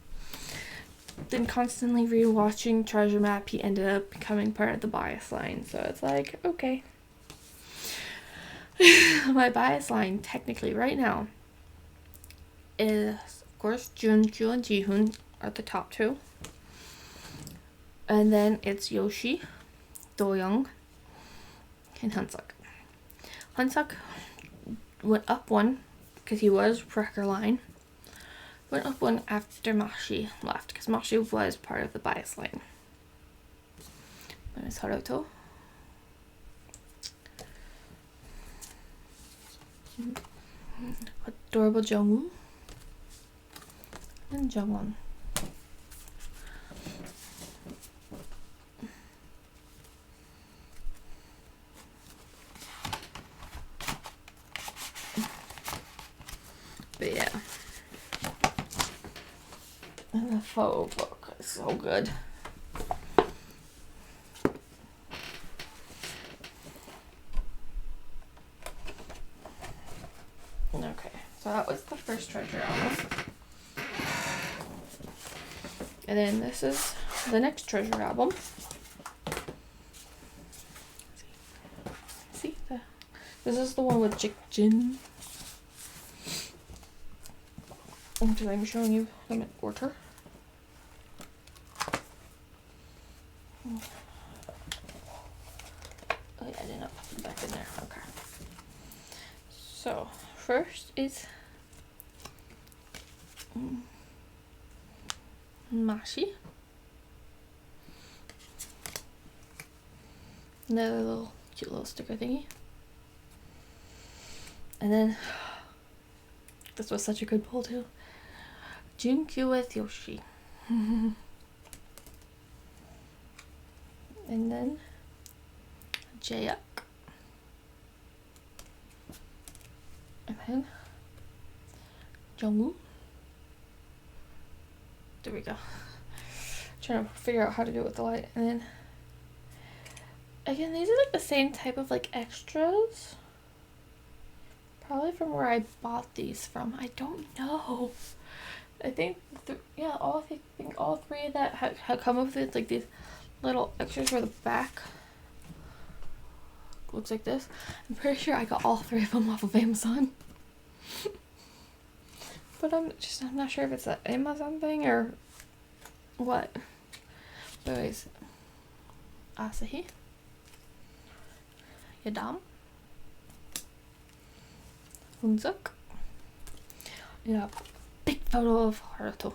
Then constantly rewatching Treasure Map, he ended up becoming part of the bias line. So it's like, okay. My bias line, technically, right now, is, of course, Junkyu and Jihoon are the top two. And then it's Yoshi, Doyoung, and Hansuk. Hansuk went up one, because he was Wrecker line. Went up one after Mashi left, because Mashi was part of the bias line. Then it's Haruto. Adorable Jungwoo. And Jungwon. But yeah. And the photo book is so good. Okay, so that was the first treasure album. And then this is the next treasure album. See, this is the one with Jin. Which I'm showing you them in order. Oh yeah, I didn't put them back in there. Okay. So first is Mashi. Another little cute little sticker thingy. And then this was such a good pull too. Junkyu with Yoshi. And then Jaeuk. And then Jungwoo. There we go. Trying to figure out how to do it with the light. And then Again, these are like the same type of like extras. Probably from where I bought these from. I don't know. I think, yeah, I think all three that have come with it, like these little extras for the back. Looks like this. I'm pretty sure I got all three of them off of Amazon. But I'm not sure if it's an Amazon thing or what. But anyways, Asahi, Yadam, Hunzuk, and a big photo of Haruto.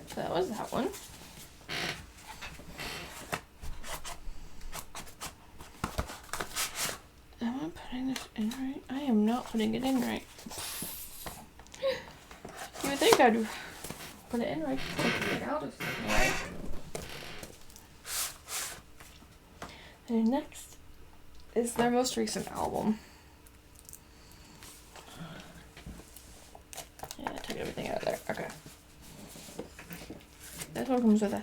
So that was that one. Am I putting this in right? I am not putting it in right. You would think I'd put it in right before I get out of it, right? And next is their most recent album. Yeah, I took everything out of there. Okay. This one comes with a...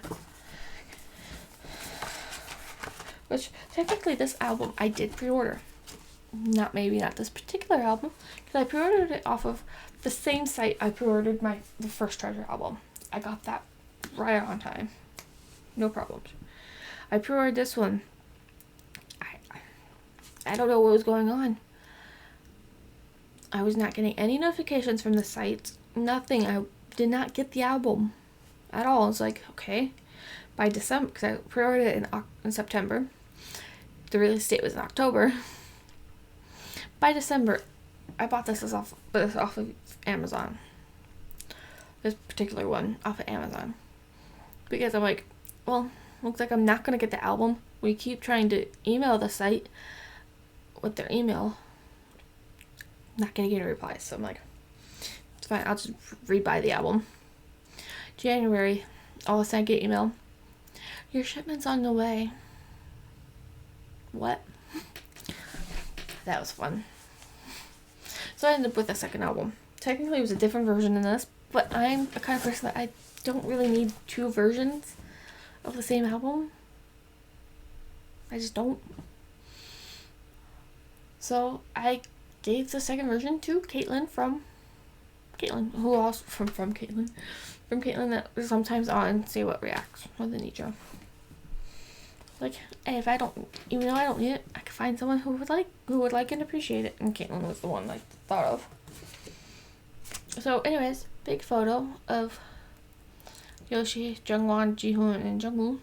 Which, technically this album I did pre-order. Maybe not this particular album, because I pre-ordered it off of the same site I pre-ordered the first Treasure album. I got that right on time. No problems. I pre-ordered this one. I don't know what was going on. I was not getting any notifications from the site. Nothing. I did not get the album at all. I was like, okay. By December, because I pre-ordered it in September. The release date was in October. By December, I bought this off of Amazon. This particular one off of Amazon. Because I'm like, well, looks like I'm not going to get the album. We keep trying to email the site with their email. Not going to get a reply. So I'm like, it's fine. I'll just rebuy the album. January, all of a sudden I get email. Your shipment's on the way. What? That was fun. So I ended up with a second album. Technically it was a different version than this, but I'm the kind of person that I don't really need two versions of the same album. I just don't. So I gave the second version to Caitlin from Caitlin that is sometimes on Say What Reacts with Anitra. Like, hey, if I don't, even though I don't need it, I could find someone who would like and appreciate it. And Caitlin was the one I thought of. So, anyways, big photo of Yoshi, Jungwon, Jihoon, and Jungwoo.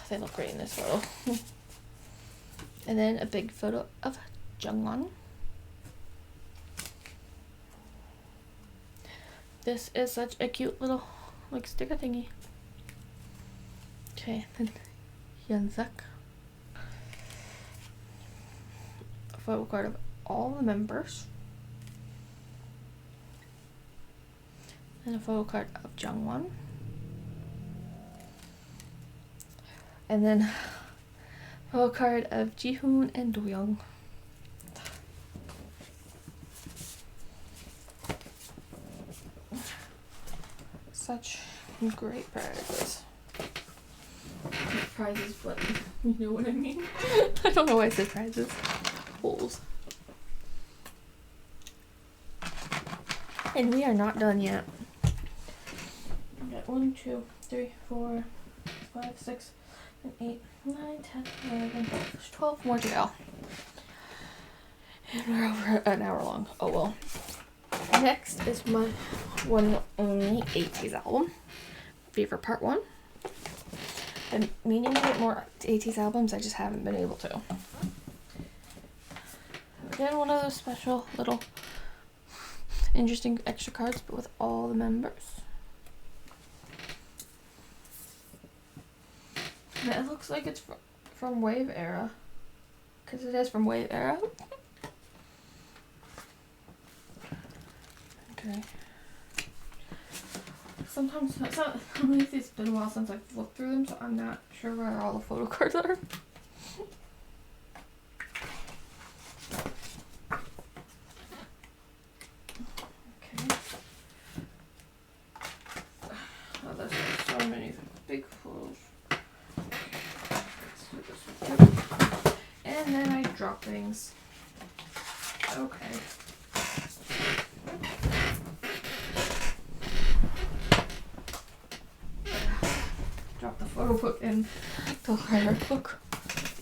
They look great in this photo. And then a big photo of Jungwon. This is such a cute little, like, sticker thingy. Okay, then Hyunzuk. A photo card of all the members. And a photo card of Jungwon. And then a photo card of Jihoon and Doyoung. Such great prizes. Prizes, but you know what I mean. I don't know why I said prizes. Holes. And we are not done yet. We got 1, 2, 3, 4, 5, 6, 7, 8, 9, 10, 11, 12 more to go. And we're over an hour long. Oh well. Next is my one only 80s album. Fever Part 1. I'm meaning to get more 80s albums, I just haven't been able to. Again, one of those special little interesting extra cards, but with all the members. And it looks like it's from Wave Era, because it is from Wave Era. Okay. sometimes it's been a while since I've looked through them, so I'm not sure where all the photo cards are. Okay. Oh, there's so many big photos. Let's do this one too. And then I drop things. Okay. Drop the photo book in the rare book.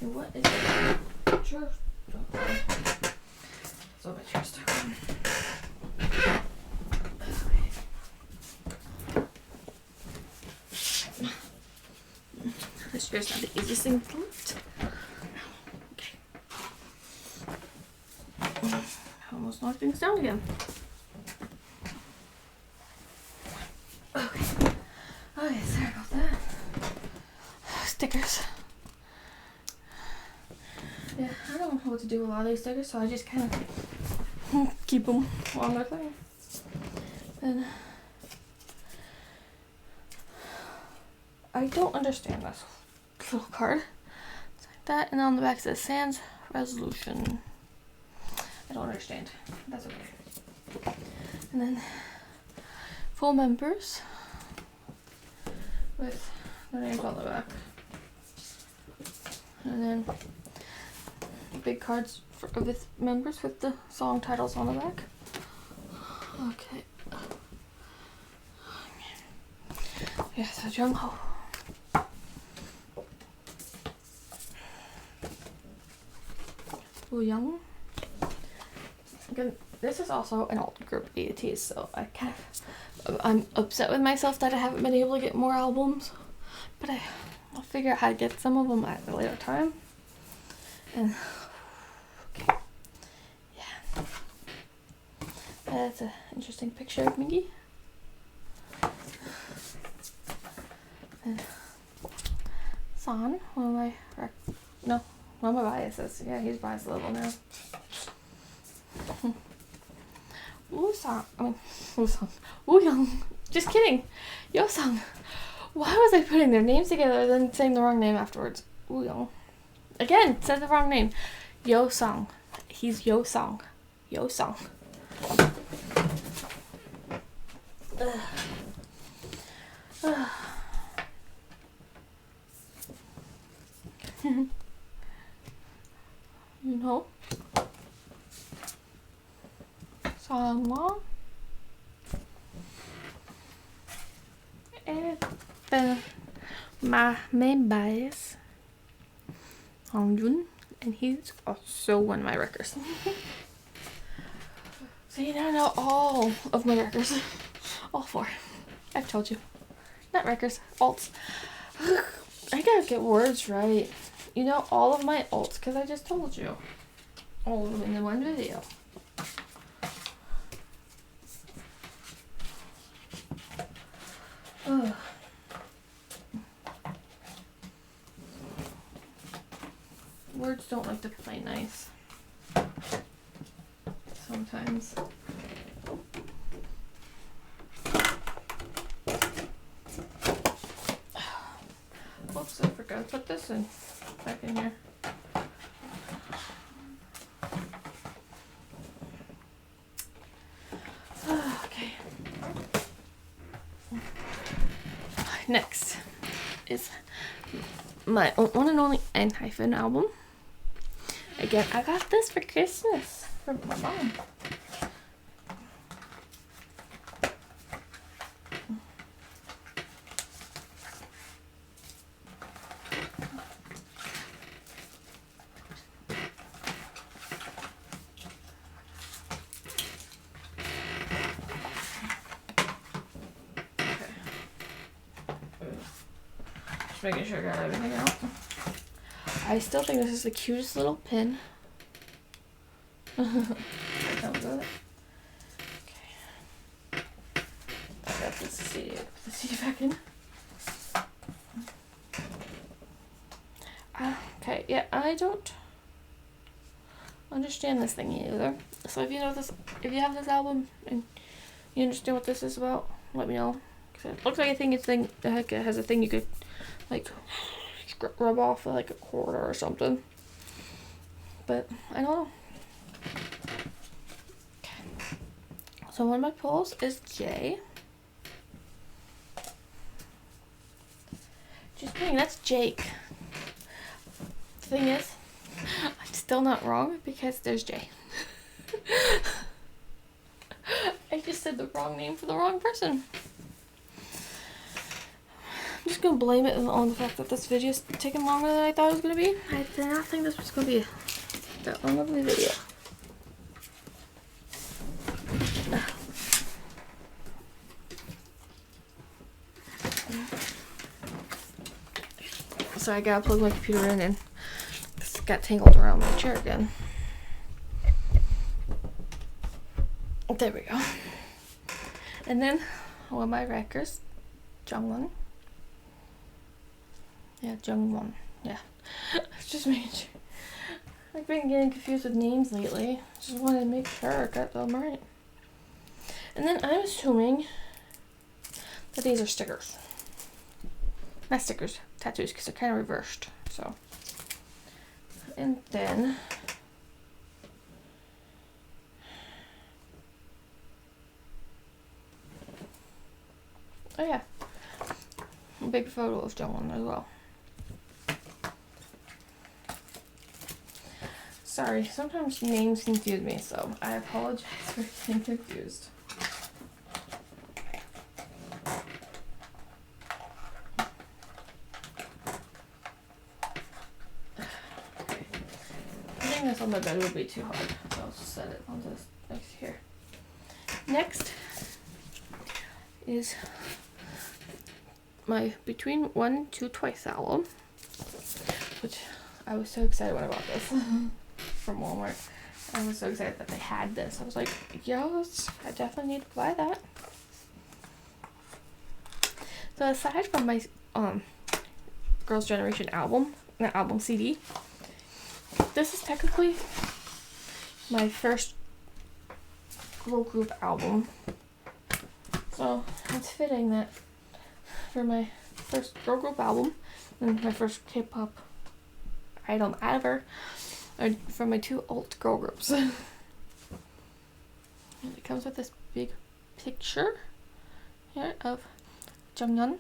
And what is it? Sure. So my chair's stuck on. This chair's not the easiest thing to lift. Okay. Almost knocked things down again. Okay. Okay, sorry about that. Stickers. Yeah, I don't know what to do with a lot of these stickers, so I just kind of keep them on their thing. And I don't understand this little card. It's like that, and on the back it says Sans Resolution. I don't understand. That's okay. And then full members with their names on the back. And then big cards with members with the song titles on the back. Okay. Yeah, so Jungho. Young. Again, this is also an alt group EATs, so I'm upset with myself that I haven't been able to get more albums, but I'll figure out how to get some of them at a later time. And okay, yeah, that's an interesting picture of Mingy. And San, one of my biases. Yeah, he's biased a little now. Wooyoung. Just kidding. Yosung. Why was I putting their names together and then saying the wrong name afterwards? Wooyoung. Again, said the wrong name. Yosung. He's Yosung. Yosung. You know? Sangwon. And my main bias, Hongjun, and he's also one of my wreckers. So you now know all of my wreckers. All four. I've told you. Not wreckers, alts. I gotta get words right. You know all of my alts because I just told you. All of them in the one video. Ugh. Words don't like to play nice. Sometimes. Whoops, I forgot to put this in back in here. Okay. Next is my one and only N-Hyphen album. Again, I got this for Christmas from my mom. Making sure I got everything out. I still think this is the cutest little pin. That comes with it. Okay. I got this CD. Put the CD back in. Okay, yeah, I don't understand this thing either. So if you know this, if you have this album and you understand what this is about, let me know. It looks like a thing. It has a thing you could like rub off like a quarter or something. But I don't know. Okay. So one of my pillows is J. Just kidding, that's Jake. The thing is, I'm still not wrong because there's J. I just said the wrong name for the wrong person. I'm just gonna blame it on the fact that this video is taking longer than I thought it was gonna be. I did not think this was gonna be that long of a video. So I gotta plug my computer in and this got tangled around my chair again. There we go. And then one of my records, Jungwon. Yeah, Jungwon. Yeah. Just making sure. I've been getting confused with names lately. Just wanted to make sure I got them right. And then I'm assuming that these are stickers. Not stickers, tattoos, because they're kind of reversed. So, and then oh yeah, a big photo of Jungwon as well. Sorry, sometimes names confuse me, so I apologize for getting confused. Putting this on my bed would be too hard, so I'll just set it on this next here. Next is my Between One and Two Twice album, which I was so excited when I bought this from Walmart. I was so excited that they had this. I was like, yes, I definitely need to buy that. So aside from my Girls' Generation album, not album, CD, this is technically my first girl group album. So it's fitting that for my first girl group album and my first K-pop item ever, or from my two alt girl groups. And it comes with this big picture here of Jungyeon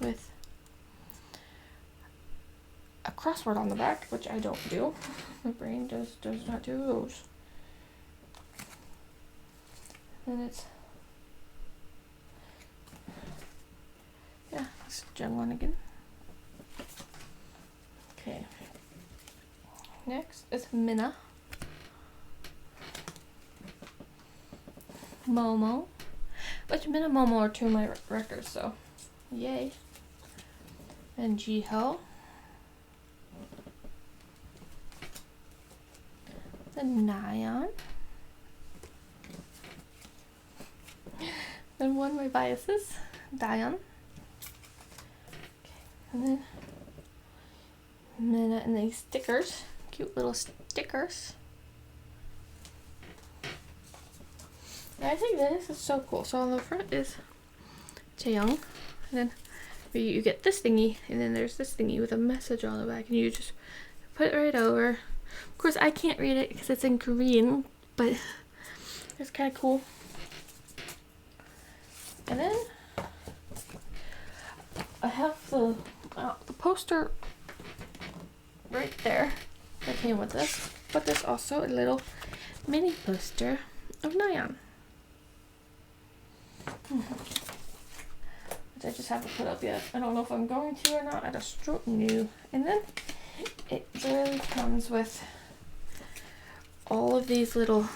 with a crossword on the back, which I don't do. My brain does not do those. And it's it's Jungwon again. Okay. Next is Minna, Momo, which Minna and Momo are two of my records, so yay. And Jiho. Then Nayeon. Then one of my biases, Dayeon. Okay, and then Minna and these stickers, cute little stickers. And I think this is so cool. So on the front is Taeyong, and then you get this thingy, and then there's this thingy with a message on the back, and you just put it right over. Of course, I can't read it because it's in Korean, but it's kind of cool. And then I have the poster right there that came with this, but there's also a little mini poster of Nayeon, which I just haven't put up yet. I don't know if I'm going to or not. I just don't know. And then it really comes with all of these little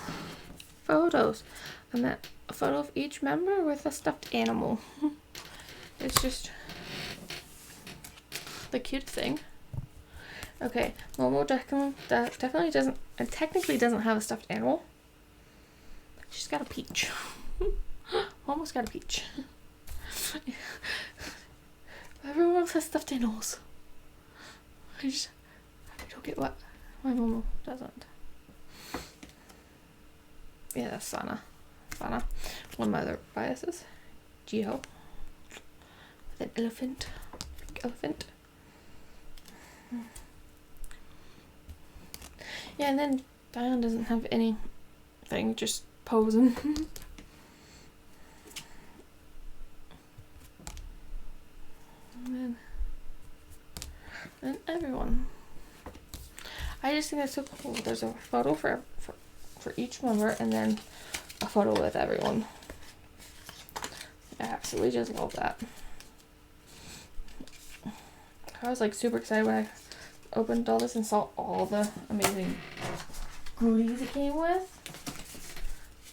photos, and that a photo of each member with a stuffed animal. It's just the cute thing. Okay, Momo definitely doesn't, and technically doesn't have a stuffed animal. She's got a peach. Almost got a peach. Everyone else has stuffed animals. I don't get what my Momo doesn't. Yeah, that's Sana. One of my other biases. Jiho. with an elephant. Elephant. Yeah, and then Dion doesn't have anything, just posing. And everyone. I just think that's so cool. There's a photo for each member, and then a photo with everyone. I absolutely just love that. I was like super excited when I opened all this and saw all the amazing goodies it came with.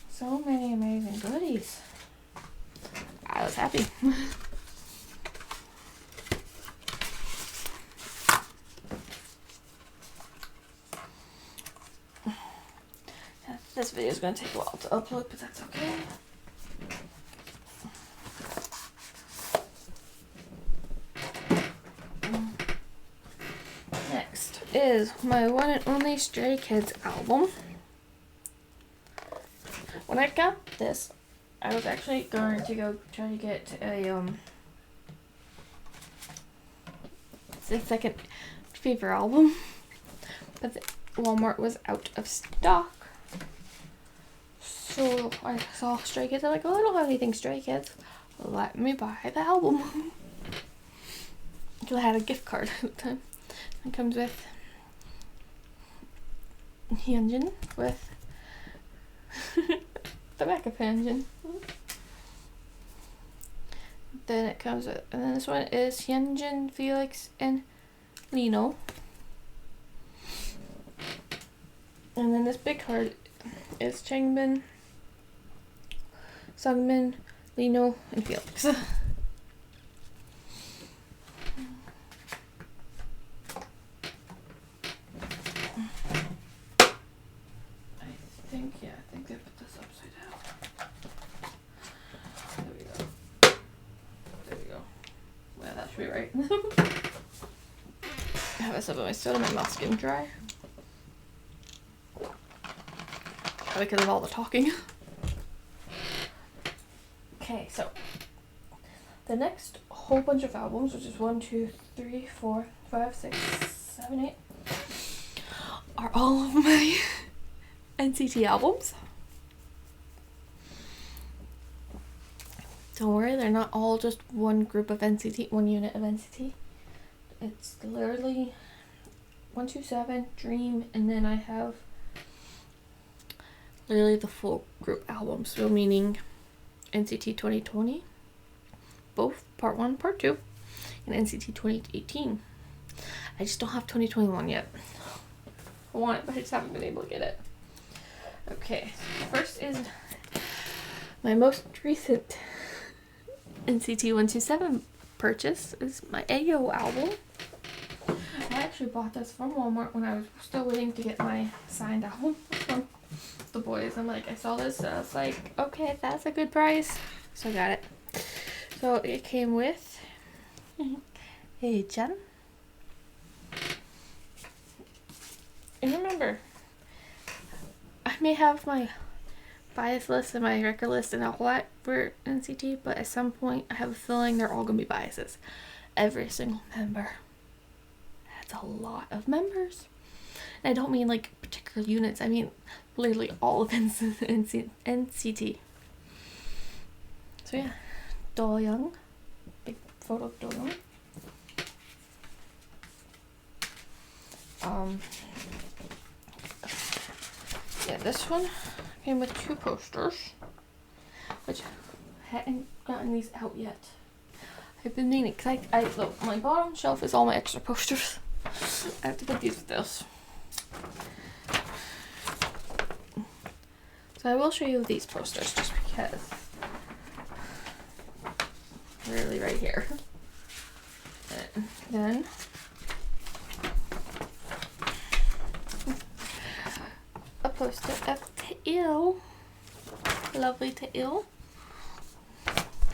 So many amazing goodies. I was happy. This video is going to take a while to upload, but that's okay. Next is my one and only Stray Kids album. When I got this, I was actually going to go try to get a the second Fever album, but Walmart was out of stock. So I saw Stray Kids. I'm like, oh, I don't have anything Stray Kids. Let me buy the album. Because I had a gift card at the time. It comes with Hyunjin with the backup Hyunjin. Then it comes with, and then this one is Hyunjin, Felix, and Lino. And then this big card is Changbin, Sungmin, Lino, and Felix. I think they put this upside down. There we go. There we go. Well, that should be right. I have this up on my soda, my mouth's getting dry. Because of all the talking. Okay, so the next whole bunch of albums, which is 1, 2, 3, 4, 5, 6, 7, 8, are all of my NCT albums. Don't worry, they're not all just one group of NCT, one unit of NCT. It's literally 127, Dream, and then I have literally the full group album, so meaning NCT 2020, both part 1, part 2, and NCT 2018. I just don't have 2021 yet. I want it, but I just haven't been able to get it. Okay, first is my most recent NCT 127 purchase is my AO album. I actually bought this from Walmart when I was still waiting to get my signed album from the boys. I'm like, I saw this, so I was like, okay, that's a good price, so I got it. So it came with Hey Chan. And remember, I may have my bias list and my record list and all that for NCT, but at some point I have a feeling they're all gonna be biases. Every single member. That's a lot of members. And I don't mean like particular units, I mean literally all of NCT. So yeah, Do Young, big photo of Do Young. Yeah, this one came with 2 posters, which I hadn't gotten these out yet. I've been meaning, because look, my bottom shelf is all my extra posters. I have to put these with this. So I will show you these posters just because. Really right here. And then a poster of Tail. Lovely Tail.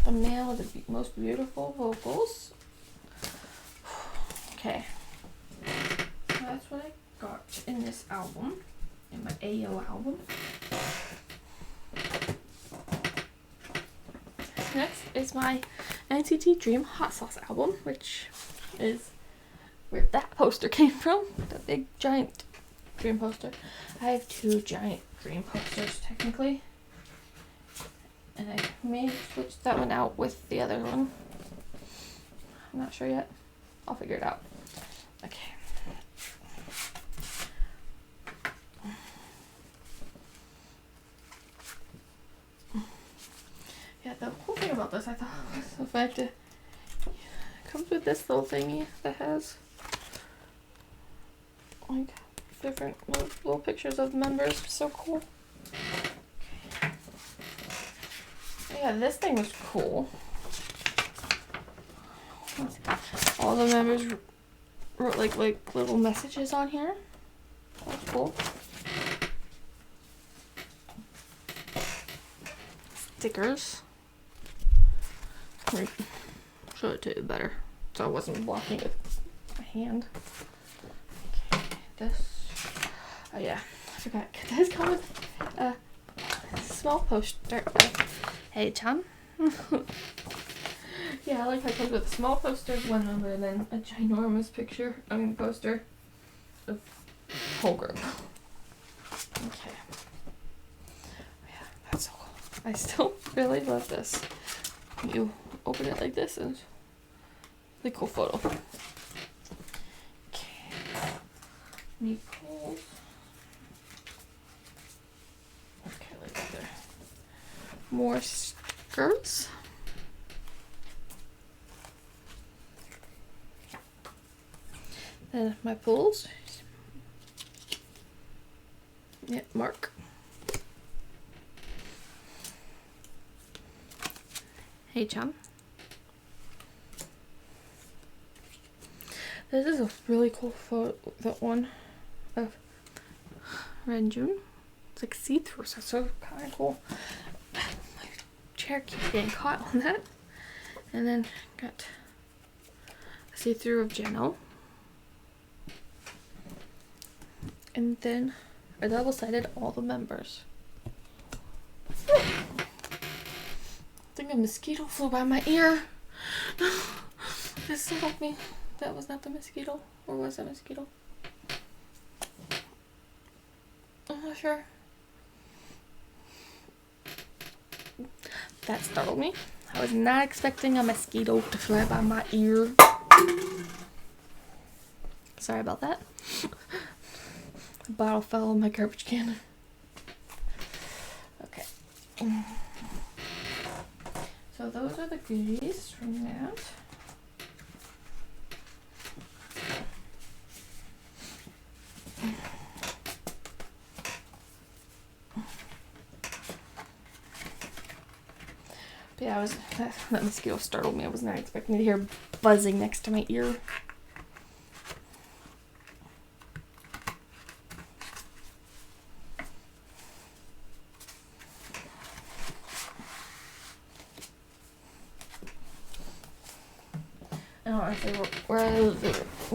The male with the most beautiful vocals. Okay. So that's what I got in this album. In my AO album. Next is my NCT Dream Hot Sauce album, which is where that poster came from. The big giant dream poster. I have 2 giant dream posters technically. And I may switch that one out with the other one. I'm not sure yet. I'll figure it out. Okay. Yeah, the whole thing about this I thought was the fact that it comes with this little thingy that has like different little pictures of members. So cool. Okay. Yeah, this thing was cool. All the members wrote like little messages on here. That's cool. Stickers. Right. Show it to you better, so I wasn't blocking it with my hand. Okay, this. Oh yeah, I forgot. This comes with a small poster of Hey Chan. Yeah, I like how it comes with a small poster of one member and then a ginormous poster of whole group. Okay. Yeah, that's so cool. I still really love this. You open it like this and really cool photo. Okay. Need poles. Okay, like there. More skirts. Then my poles. Yeah, Mark. Hey Chan. This is a really cool photo, that one of Renjun. It's like see-through, so it's so kind of cool. My chair keeps getting caught on that. And then got a see-through of Jeno. And then a double-sided all the members. I think a mosquito flew by my ear. This startled me. That was not the mosquito. Or was it a mosquito? I'm not sure. That startled me. I was not expecting a mosquito to fly by my ear. Sorry about that. The bottle fell in my garbage can. Okay. So those are the goodies from that. But yeah, that mosquito startled me. I was not expecting to hear buzzing next to my ear. I don't honestly where I live,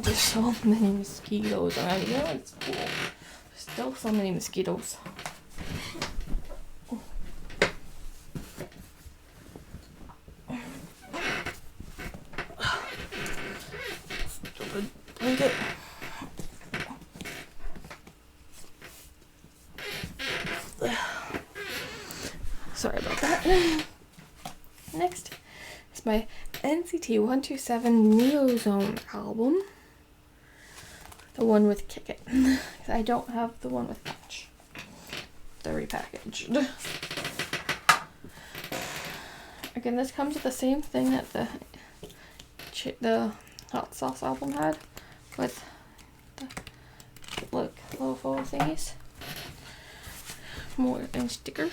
there's so many mosquitoes around here. It's cool. There's still so many mosquitoes. Blanket. Sorry about that. Next is my NCT 127 Neo Zone album. The one with Kick It. I don't have the one with Punch. They're repackaged. Again, this comes with the same thing that the Hot Sauce album had, with the little photo thingies. More and sticker.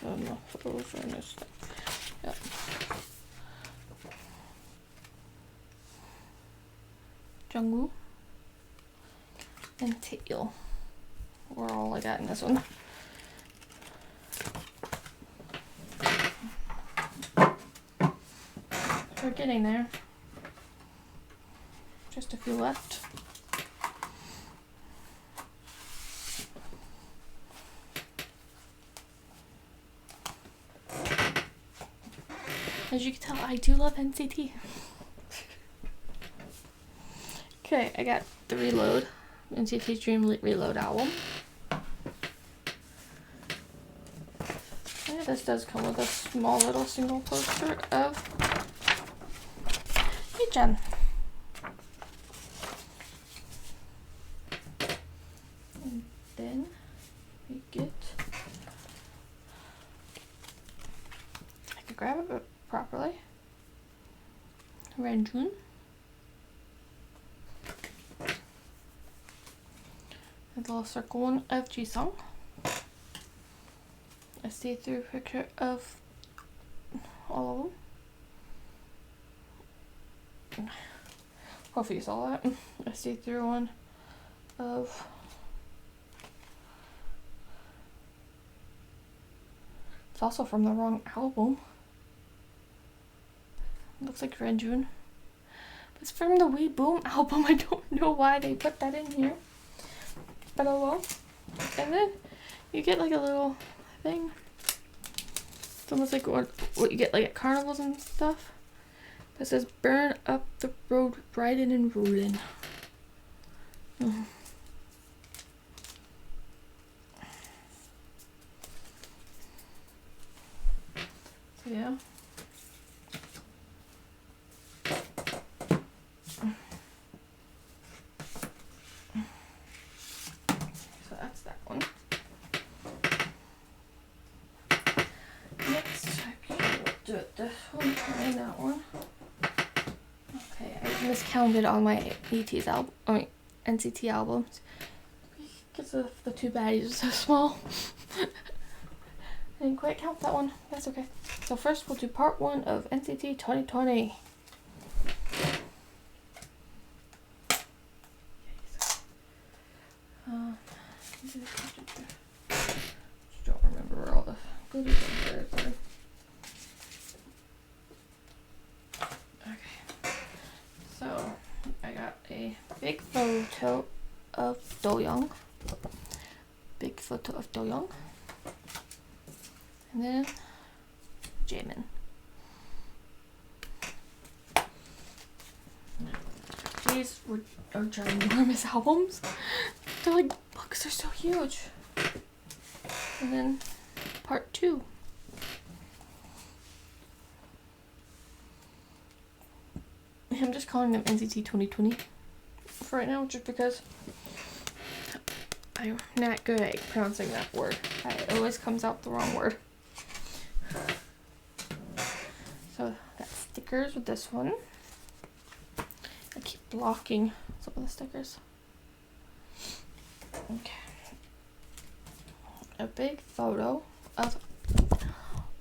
No photos in this stuff. Yep. Jungwoo and Taeil were all I got in this one. We're getting there. Just a few left. As you can tell, I do love NCT. Okay, I got the Reload, NCT Dream Reload album. Yeah, this does come with a small little single poster of Jen. And then we get, I could grab it properly, Renjun. A little circle one of Jisung. A see-through picture of all of them. Hopefully you saw that. A see-through one of it's also from the wrong album. It looks like Renjun. But it's from the We Boom album. I don't know why they put that in here. But oh well. And then you get like a little thing. It's almost like what you get like at carnivals and stuff. That says "Burn up the road, riding and rolling." Oh. So yeah. So that's that one. Next, I can do it this one and that one. Okay, I miscounted all my NCT albums because of the two baddies are so small. I didn't quite count that one. That's okay. So first we'll do part 1 of NCT 2020. Don't remember where all the goodies are. Okay. So I got a big photo of Do-young. Big photo of Do-young. And then Jaemin. These are ginormous albums. They're like books, they're so huge. And then part 2. I'm just calling them NCT 2020 for right now, just because I'm not good at pronouncing that word. It always comes out the wrong word. So I got stickers with this one. I keep blocking some of the stickers. Okay. A big photo of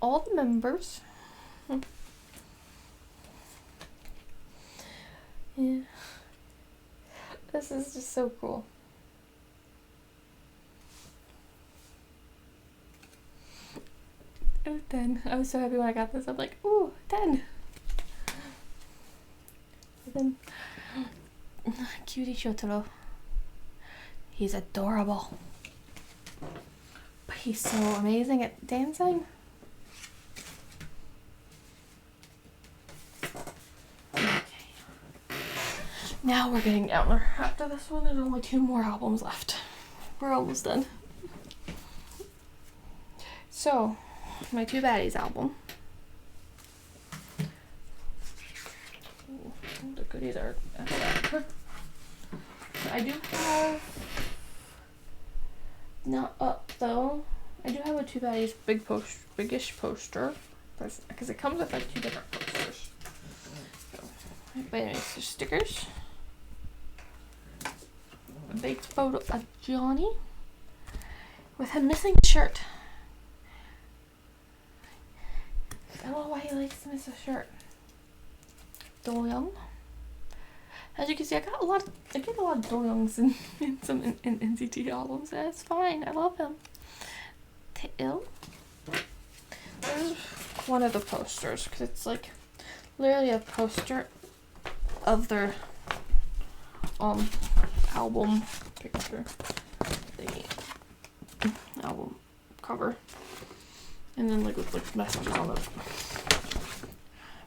all the members. Yeah. This is just so cool. It was 10. I was so happy when I got this. I'm like, ooh, 10. And then cutie Shotaro. He's adorable. But he's so amazing at dancing. Okay. Now we're getting down there. After this one, there's only 2 more albums left. We're almost done. So, my 2 Baddies album. Ooh, the goodies are after that. I do have, not up though, I do have a 2 Baddies biggish poster, because it comes with like 2 different posters. So, but anyways, there's stickers. A big photo of Johnny with him missing a shirt. I don't know why he likes to miss a shirt. Do-young. As you can see, I get a lot of Do-youngs in some NCT albums. That's fine. I love him. Tail. This is one of the posters because it's like literally a poster of their album picture, the album cover, and then like with like messages on it.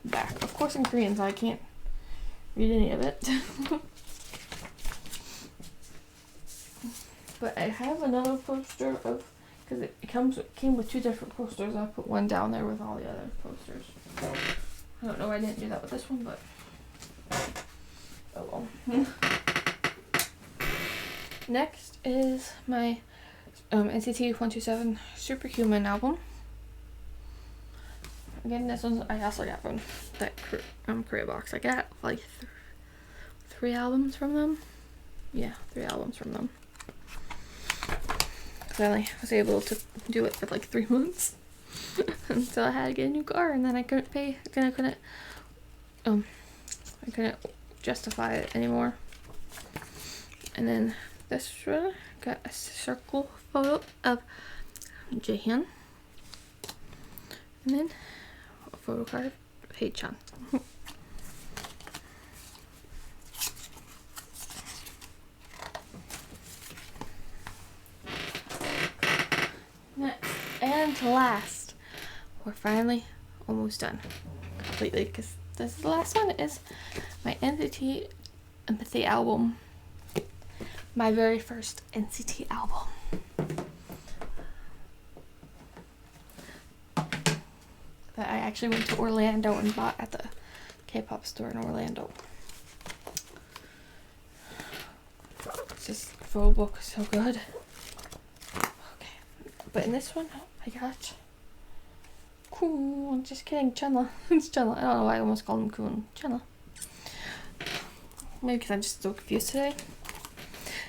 back. Of course in Korean, so I can't read any of it. But I have another poster of, because it came with 2 different posters. I'll put one down there with all the other posters. I don't know why I didn't do that with this one, but oh well. Next is my NCT 127 Superhuman album. Again, this one I also got from that Korea box. I got like 3 albums from them. Yeah, 3 albums from them. I only was able to do it for like 3 months until I had to get a new car, and then I couldn't pay. I couldn't justify it anymore. And then this one got a circle photo of Jaehyun, and then a photo card of Haechan. Next and last, we're finally almost done completely, because this is the last one. Is my NCT Empathy album, my very first NCT album. That I actually went to Orlando and bought at the K-pop store in Orlando. This photo book is so good. But in this one, I got Kun. Just kidding, Chenla. It's Chenla. I don't know why I almost called him Kun. Chenla. Maybe because I'm just so confused today.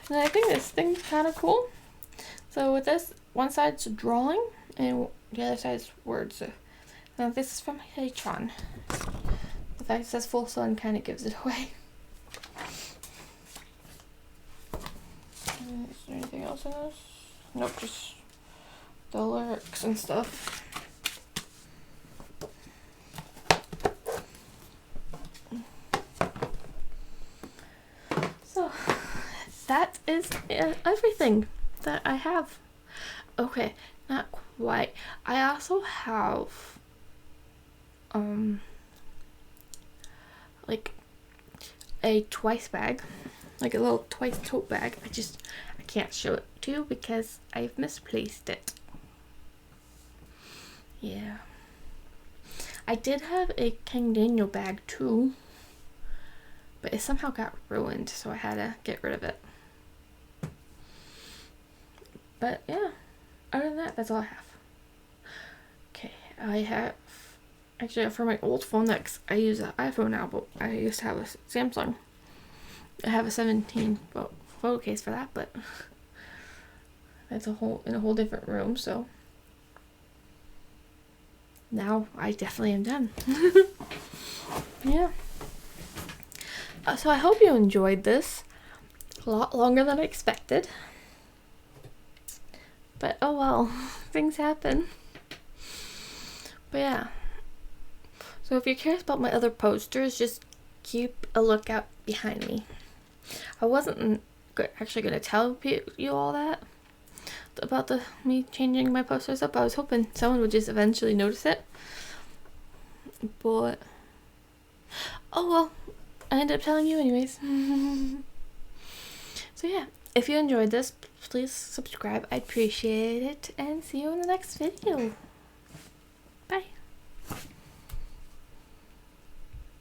And I think this thing's kind of cool. So with this, one side's drawing and the other side's words. Now this is from Haechan. The fact it says full sun kind of gives it away. Is there anything else in this? Nope, just the lyrics and stuff. So that is everything that I have. Okay, not quite. I also have like a twice bag, like a little twice tote bag. I can't show it to you because I've misplaced it. Yeah. I did have a King Daniel bag too, but it somehow got ruined, so I had to get rid of it. But yeah, other than that, that's all I have. Okay, I have, actually for my old phone, next I use an iPhone now, but I used to have a Samsung. I have a 17 photo case for that, but that's in a whole different room, so now I definitely am done. Yeah. So I hope you enjoyed this. A lot longer than I expected. But oh well, things happen. But yeah. So if you're curious about my other posters, just keep a lookout behind me. I wasn't actually going to tell you all that about me changing my posters up. I was hoping someone would just eventually notice it. But oh well, I ended up telling you anyways. So yeah, if you enjoyed this, please subscribe. I'd appreciate it, and see you in the next video.